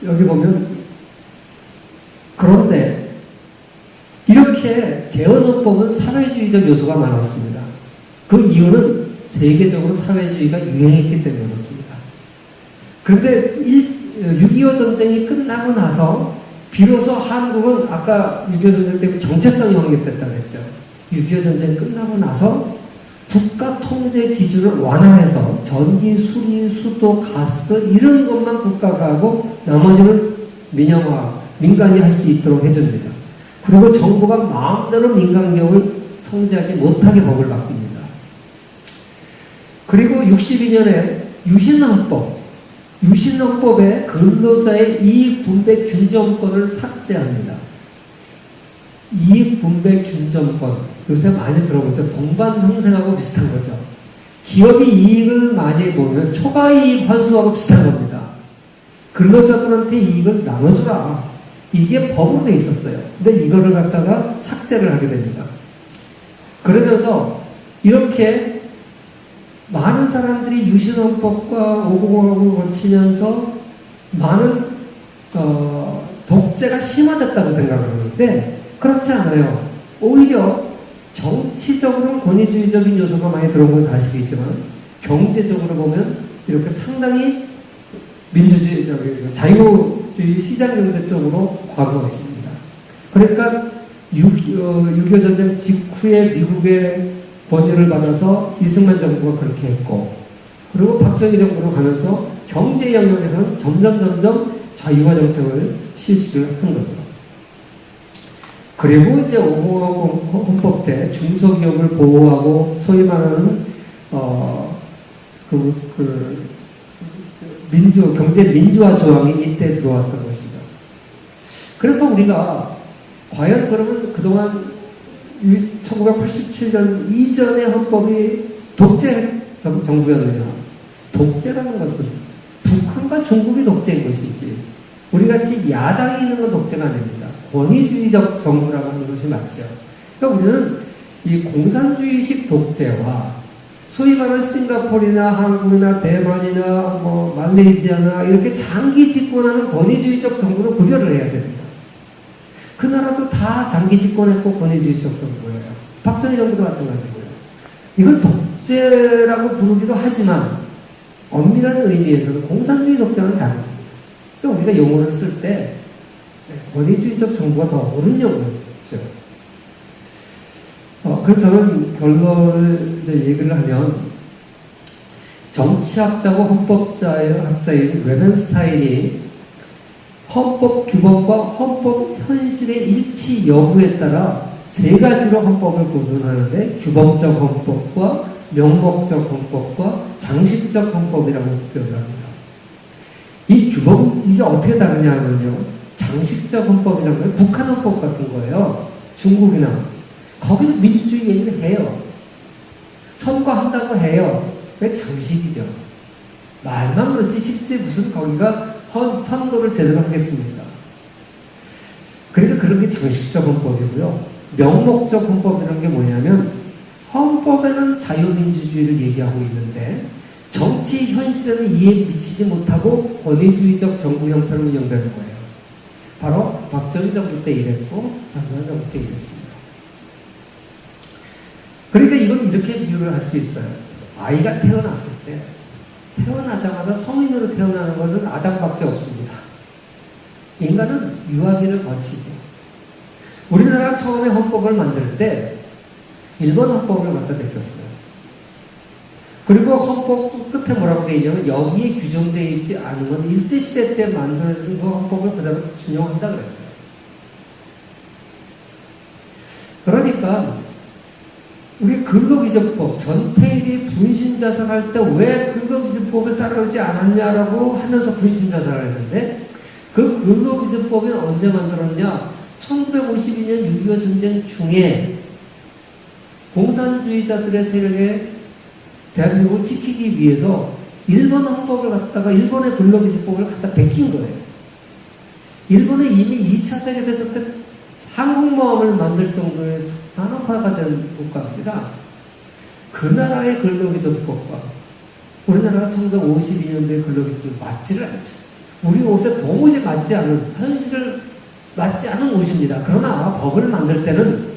여기 보면 그런데 이렇게 재헌헌법은 사회주의적 요소가 많았습니다. 그 이유는 세계적으로 사회주의가 유행했기 때문에 그렇습니다. 그런데 6.25 전쟁이 끝나고 나서 비로소 한국은 아까 6.25 전쟁 때문에 정체성이 확립됐다고 했죠. 6.25 전쟁 끝나고 나서 국가 통제 기준을 완화해서 전기, 수리, 수도, 가스 이런 것만 국가가 하고 나머지는 민간이 할 수 있도록 해줍니다. 그리고 정부가 마음대로 민간기업을 통제하지 못하게 법을 바꿉니다. 그리고 62년에 유신헌법에 근로자의 이익분배 균점권을 삭제합니다. 이익분배 균점권, 요새 많이 들어보죠. 동반상생하고 비슷한 거죠. 기업이 이익을 많이 보면 초과이익 환수하고 비슷한 겁니다. 근로자들한테 이익을 나눠주라. 이게 법으로 돼 있었어요. 근데 이거를 갖다가 삭제를 하게 됩니다. 그러면서 이렇게 많은 사람들이 유신헌법과 5공화국을 거치면서 많은 독재가 심화됐다고 생각하는데 그렇지 않아요. 오히려 정치적으로는 권위주의적인 요소가 많이 들어온 건 사실이지만 경제적으로 보면 이렇게 상당히 민주주의, 자유주의 시장경제 쪽으로 과거했습니다. 그러니까 6.25 전쟁 직후에 미국의 권유를 받아서 이승만 정부가 그렇게 했고, 그리고 박정희 정부로 가면서 경제 영역에서는 점점 자유화 정책을 실시를 한 거죠. 그리고 이제 5공화국 헌법 때 중소기업을 보호하고 소위 말하는 경제 민주화 조항이 이때 들어왔던 것이죠. 그래서 우리가 과연 그러면 그동안 1987년 이전의 헌법이 독재 정부였느냐? 독재라는 것은 북한과 중국이 독재인 것이지 우리같이 야당이 있는 건 독재가 아닙니다. 권위주의적 정부라고 하는 것이 맞죠. 그러니까 우리는 이 공산주의식 독재와 소위 말하는 싱가포르나 한국이나 대만이나 말레이시아나 이렇게 장기 집권하는 권위주의적 정부는 구별을 해야 됩니다. 그 나라도 다 장기 집권했고 권위주의적 정부예요. 박정희 정부도 마찬가지고요. 이걸 독재라고 부르기도 하지만 엄밀한 의미에서는 공산주의 독재는 다릅니다. 그러니까 우리가 용어를 쓸 때 권위주의적 정부가 더 옳은 용어를 쓰죠. 그래서 저는 결론을 이제 얘기를 하면 정치학자고 헌법학자인 레벤스타인이 헌법 규범과 헌법 현실의 일치 여부에 따라 세 가지로 헌법을 구분하는데 규범적 헌법과 명목적 헌법과 장식적 헌법이라고 표현을 합니다. 이게 어떻게 다르냐면요. 장식적 헌법이라는 건 북한 헌법 같은 거예요. 중국이나. 거기서 민주주의 얘기를 해요. 선거한다고 해요. 왜 장식이죠? 말만 그렇지 실제 무슨 거기가 선거를 제대로 하겠습니까? 그러니까 그런 게 장식적 헌법이고요. 명목적 헌법이라는 게 뭐냐면 헌법에는 자유민주주의를 얘기하고 있는데 정치 현실에는 이해 미치지 못하고 권위주의적 정부 형태로 운영되는 거예요. 바로 박정희 정부 때 이랬고 전두환 정부 때 이랬습니다. 그러니까 이건 이렇게 비유를 할 수 있어요. 아이가 태어났을 때 태어나자마자 성인으로 태어나는 것은 아담밖에 없습니다. 인간은 유아기를 거치죠. 우리나라가 처음에 헌법을 만들 때 일본 헌법을 갖다 베꼈어요. 그리고 헌법 끝에 뭐라고 되어 있냐면 여기에 규정되어 있지 않은 건 일제시대 때 만들어진 그 헌법을 그대로 준용한다 그랬어요. 그러니까 우리 근로기준법, 전태일이 분신자살할 때 왜 근로기준법을 따라오지 않았냐라고 하면서 분신자살을 했는데 그 근로기준법이 언제 만들었냐? 1952년 6.25 전쟁 중에 공산주의자들의 세력에 대한민국을 지키기 위해서 일본 헌법을 갖다가 일본의 근로기준법을 갖다 베낀 거예요. 일본은 이미 2차 세계대전 때 항공모함을 만들 정도의 산업화가 된 국가입니다. 그 나라의 근로기준법과 우리나라가 1952년도에 근로기준법이 맞지를 않죠. 우리 옷에 도무지 맞지 않은, 현실을 맞지 않은 옷입니다. 그러나 법을 만들 때는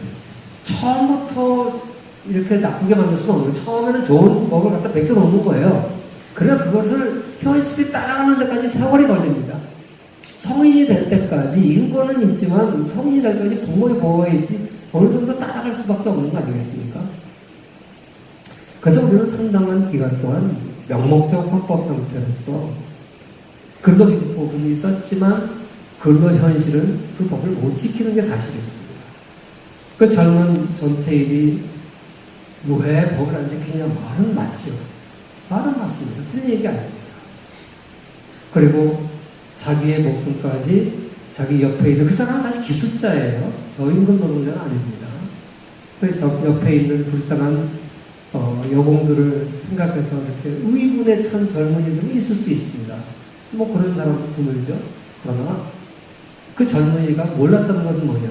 처음부터 이렇게 나쁘게 만들 수는 없는 거예요. 처음에는 좋은 법을 갖다 베껴놓는 거예요. 그러나 그것을 현실이 따라가는 데까지 세월이 걸립니다. 성인이 될 때까지 인권은 있지만 성인이 될 때까지 부모의 보호에 있지 어느 정도 따라갈 수밖에 없는 거 아니겠습니까? 그래서 우리는 상당한 기간 동안 명목적 헌법 상태로서 근로기준법이 있었지만 근로 현실은 그 법을 못 지키는 게 사실이었습니다. 그 젊은 전태일이 왜 법을 안 지키냐 말은 맞죠. 말은 맞습니다. 틀린 얘기 아닙니다. 그리고 자기의 목숨까지 자기 옆에 있는 그 사람은 사실 기술자예요. 저임금 노동자는 아닙니다. 저 옆에 있는 불쌍한 여공들을 생각해서 이렇게 의문에 찬 젊은이들이 있을 수 있습니다. 뭐 그런 사람도 드물죠. 그러나 그 젊은이가 몰랐던 것은 뭐냐?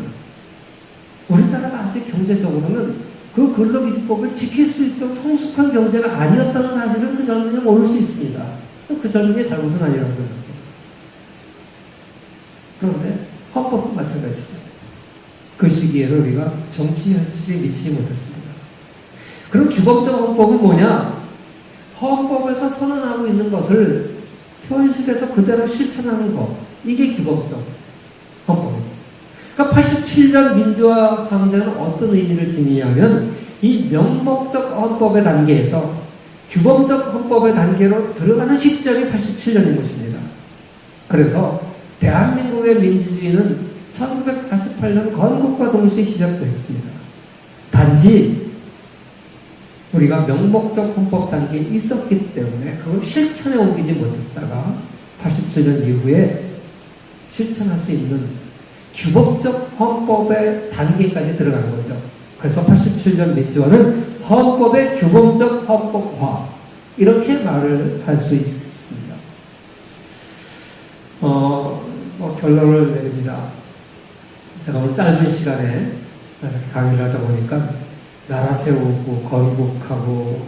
우리나라가 아직 경제적으로는 그 근로기준법을 지킬 수 있도록 성숙한 경제가 아니었다는 사실을 그 젊은이가 모를 수 있습니다. 그 젊은이의 잘못은 아니라고 생각합니다. 그런데 헌법도 마찬가지죠. 그 시기에는 우리가 정치 현실에 미치지 못했습니다. 그럼 규범적 헌법은 뭐냐? 헌법에서 선언하고 있는 것을 현실에서 그대로 실천하는 것. 이게 규범적 헌법입니다. 그러니까 87년 민주화 항쟁은 어떤 의미를 지니냐면 이 명목적 헌법의 단계에서 규범적 헌법의 단계로 들어가는 시점이 87년인 것입니다. 그래서 대한민국의 민주주의는 1948년 건국과 동시에 시작됐습니다. 단지 우리가 명목적 헌법 단계에 있었기 때문에 그걸 실천에 옮기지 못했다가 87년 이후에 실천할 수 있는 규범적 헌법의 단계까지 들어간 거죠. 그래서 87년 민주화는 헌법의 규범적 헌법화 이렇게 말을 할 수 있습니다. 결론을 내립니다. 제가 오늘 짧은 시간에 이렇게 강의를 하다 보니까 나라 세우고 건국하고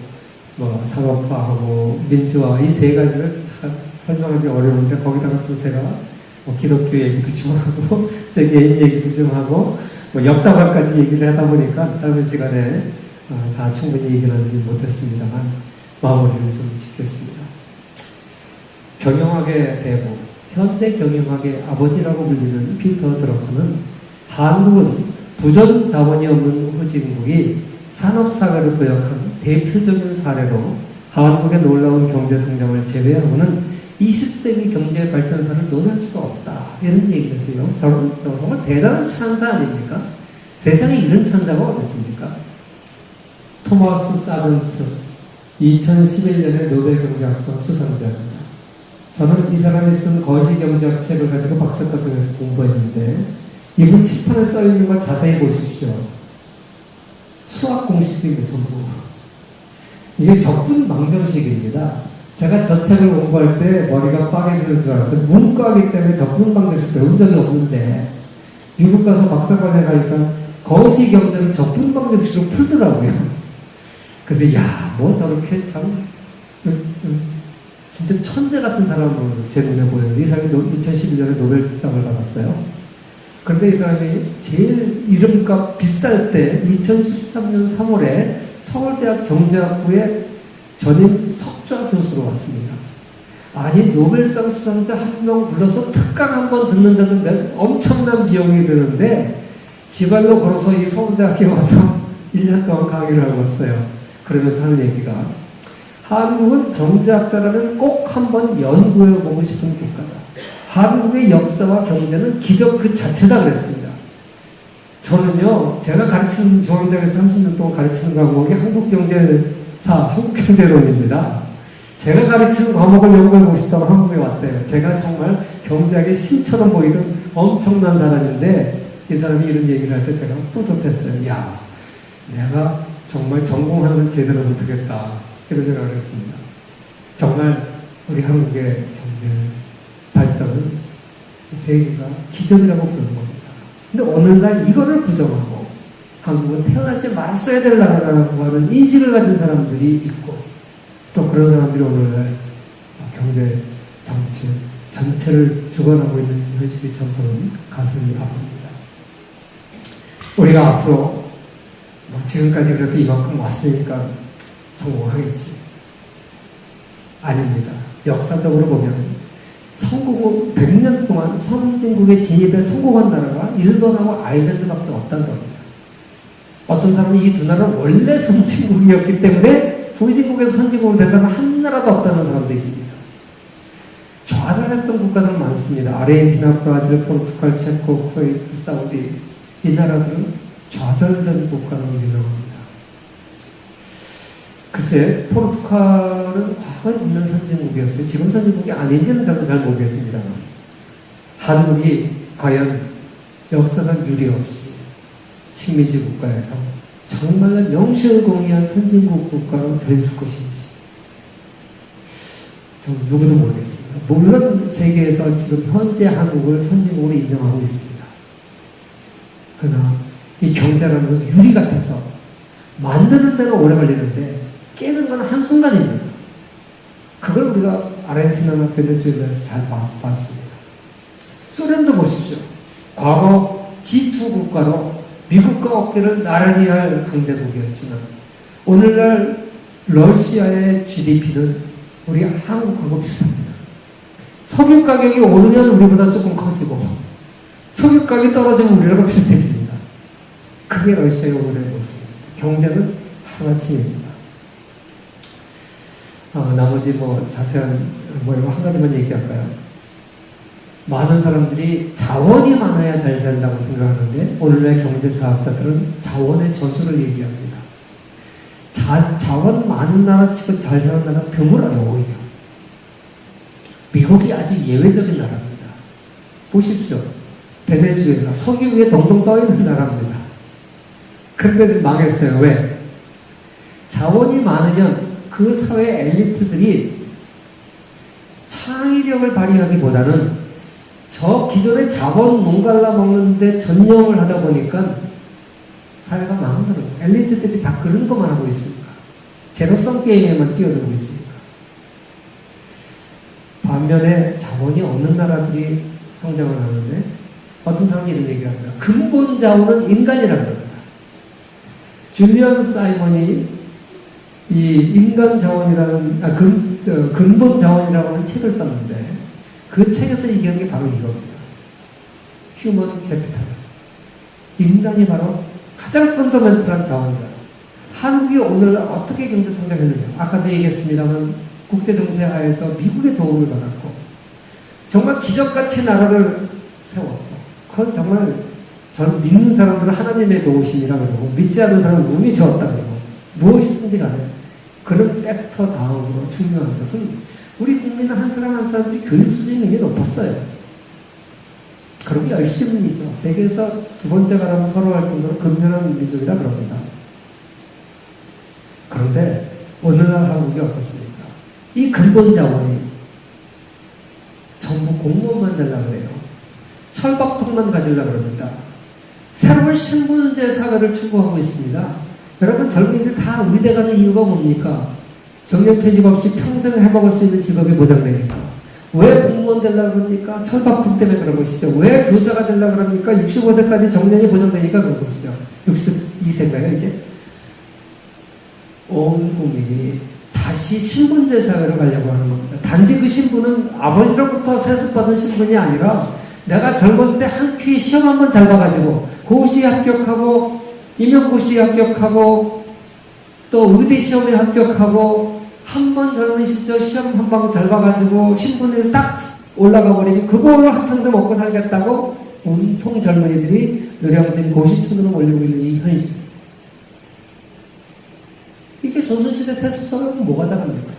산업화하고 민주화 이 세 가지를 참 설명하기 어려운데 거기다가 또 제가 기독교 얘기도 좀 하고 제 개인 얘기도 좀 하고 역사관까지 얘기를 하다 보니까 짧은 시간에 다 충분히 얘기를 하지 못했습니다만 마무리를 좀 짓겠습니다. 경영학의 대부, 현대 경영학의 아버지라고 불리는 피터 드러커는 한국은 부전 자본이 없는 후진국이 산업사회로 도약한 대표적인 사례로 한국의 놀라운 경제 성장을 제외하고는 20세기 경제 발전사를 논할 수 없다. 이런 얘기를 했어요. 저는 정말 대단한 찬사 아닙니까? 세상에 이런 찬사가 어디 있습니까? 토마스 사전트, 2011년에 노벨 경제학상 수상자입니다. 저는 이 사람이 쓴 거시경제학 책을 가지고 박사과정에서 공부했는데 이분 칠판에 써있는 걸 자세히 보십시오. 수학 공식입니다. 전부. 이게 적분방정식입니다. 제가 저 책을 공부할 때 머리가 빠개지는 줄 알았어요. 문과이기 때문에 적분방정식 배운 적이 없는데 미국 가서 박사과정 가니까 거시경제를 적분방정식으로 풀더라고요. 그래서 저렇게 참 진짜 천재 같은 사람으로 제 눈에 보여요. 이 사람이 2011년에 노벨상을 받았어요. 그런데 이 사람이 제일 이름값 비쌀 때 2013년 3월에 서울대학 경제학부에 전임 석좌 교수로 왔습니다. 아니 노벨상 수상자 한 명 불러서 특강 한 번 듣는다는 엄청난 비용이 드는데 지발로 걸어서 이 서울대학에 와서 1년 동안 강의를 하고 왔어요. 그러면서 하는 얘기가 한국은 경제학자라면 꼭 한번 연구해보고 싶은 국가다. 한국의 역사와 경제는 기적 그 자체다 그랬습니다. 저는요, 제가 가르치는 중앙대학에서 30년 동안 가르치는 과목이 한국경제사, 한국경제론입니다. 제가 가르치는 과목을 연구해보고 싶다고 한국에 왔대요. 제가 정말 경제학의 신처럼 보이던 엄청난 사람인데 이 사람이 이런 얘기를 할 때 제가 뿌듯했어요. 야, 내가 정말 전공하는 제대로 선택했다. 이런 생각을 했습니다. 정말 우리 한국의 경제 발전은 세계가 기적이라고 부르는 겁니다. 근데 오늘날 이거를 부정하고 한국은 태어나지 말았어야 될 나라라고 하는 인식을 가진 사람들이 있고 또 그런 사람들이 오늘날 경제, 정치 전체를 주관하고 있는 현실이 참 저는 가슴이 아픕니다. 우리가 앞으로 지금까지 그렇게 이만큼 왔으니까 성공하겠지. 아닙니다. 역사적으로 보면 성공은 100년 동안 선진국의 진입에 성공한 나라가 일본하고 아일랜드밖에 없다는 겁니다. 어떤 사람은 이 두 나라는 원래 선진국이었기 때문에 후진국에서 선진국으로 된 사람은 한 나라도 없다는 사람도 있습니다. 좌절했던 국가들은 많습니다. 아르헨티나, 브라질, 포르투갈, 체코, 쿠웨이트, 사우디 이 나라들은 좌절된 국가로 유명합니다. 글쎄, 포르투갈은 과거에 분명 선진국이었어요. 지금 선진국이 아닌지는 저도 잘 모르겠습니다. 한국이 과연 역사상 유례 없이 식민지 국가에서 정말로 명실공히한 선진국 국가로 될 것인지 전 누구도 모르겠습니다. 물론 세계에서 지금 현재 한국을 선진국으로 인정하고 있습니다. 그러나 이 경제라는 것은 유리 같아서 만드는 데는 오래 걸리는데 깨는 건 한순간입니다. 그걸 우리가 아르헨티나나 베네수엘라에서 잘 봤습니다. 소련도 보십시오. 과거 G2 국가로 미국과 어깨를 나란히 할 강대국이었지만 오늘날 러시아의 GDP는 우리 한국하고 비슷합니다. 석유 가격이 오르면 우리보다 조금 커지고 석유 가격이 떨어지면 우리랑 비슷해집니다. 그게 러시아의 오늘의 모습입니다. 경제는 하루아침입니다. 나머지 자세한 이거 한 가지만 얘기할까요? 많은 사람들이 자원이 많아야 잘 산다고 생각하는데 오늘날 경제사학자들은 자원의 저주를 얘기합니다. 자원 많은 나라 치고 잘 사는 나라 드물어요. 오히려 미국이 아주 예외적인 나라입니다. 보십시오. 베네수엘라 석유 위에 동동 떠있는 나라입니다. 그런데 지금 망했어요. 왜? 자원이 많으면 그 사회 엘리트들이 창의력을 발휘하기보다는 저 기존의 자원 농갈라 먹는데 전념을 하다 보니까 사회가 망한 거예요. 엘리트들이 다 그런 것만 하고 있으니까. 제로섬 게임에만 뛰어들고 있으니까. 반면에 자원이 없는 나라들이 성장을 하는데 어떤 사람이 이런 얘기를 합니다. 근본 자원은 인간이라는 겁니다. 줄리언 사이먼이 이 인간 자원이라는 근본 자원이라고 하는 책을 썼는데 그 책에서 얘기한 게 바로 이겁니다. 휴먼 캐피탈. 인간이 바로 가장 펀더멘털한 자원이다. 한국이 오늘 어떻게 경제 성장했느냐. 아까도 얘기했습니다만 국제정세 하에서 미국의 도움을 받았고 정말 기적같이 나라를 세웠고 그건 정말 전 믿는 사람들은 하나님의 도우심이라 그러고 믿지 않는 사람은 운이 좋았다 그러고 무엇이든지 간에 그런 팩터 다음으로 중요한 것은 우리 국민은 한 사람 한 사람들이 교육 수준이 굉장히 높았어요. 그럼 열심이죠. 세계에서 두 번째가라면 서로 할 정도로 근면한 민족이라 그럽니다. 그런데 오늘날 한국이 어떻습니까? 이 근본 자원이 전부 공무원만 되려고 그래요. 철밥통만 가지려고 그럽니다. 새로운 신분제 사회를 추구하고 있습니다. 여러분 젊은이들 다 의대 가는 이유가 뭡니까? 정년퇴직 없이 평생 해먹을 수 있는 직업이 보장되니까. 왜 공무원 되려고 그럽니까? 철밥통 때문에 그런 것이죠. 왜 교사가 되려고 그럽니까? 65세까지 정년이 보장되니까 그런 것이죠. 62세인가요 이제? 온 국민이 다시 신분제 사회로 가려고 하는 겁니다. 단지 그 신분은 아버지로부터 세습받은 신분이 아니라 내가 젊었을 때 한 퀴 시험 한 번 잘 봐가지고 고시 합격하고 임용고시 합격하고 또 의대 시험에 합격하고 한 번 젊은 시절 시험 한 방 잘 봐가지고 신분을 딱 올라가 버리면 그걸로 한평생 먹고 살겠다고 온통 젊은이들이 노량진 고시촌으로 몰리고 있는 이 현실. 이게 조선시대 세습사회하고 뭐가 다릅니까?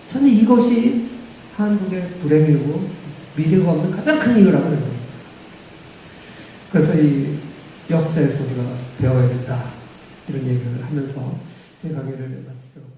저는 이것이 한국의 불행이고 미래가 없는 가장 큰 이유라고 생각합니다. 그래서 이 역사에서 우리가 배워야겠다 이런 얘기를 하면서 제 강의를 마치도록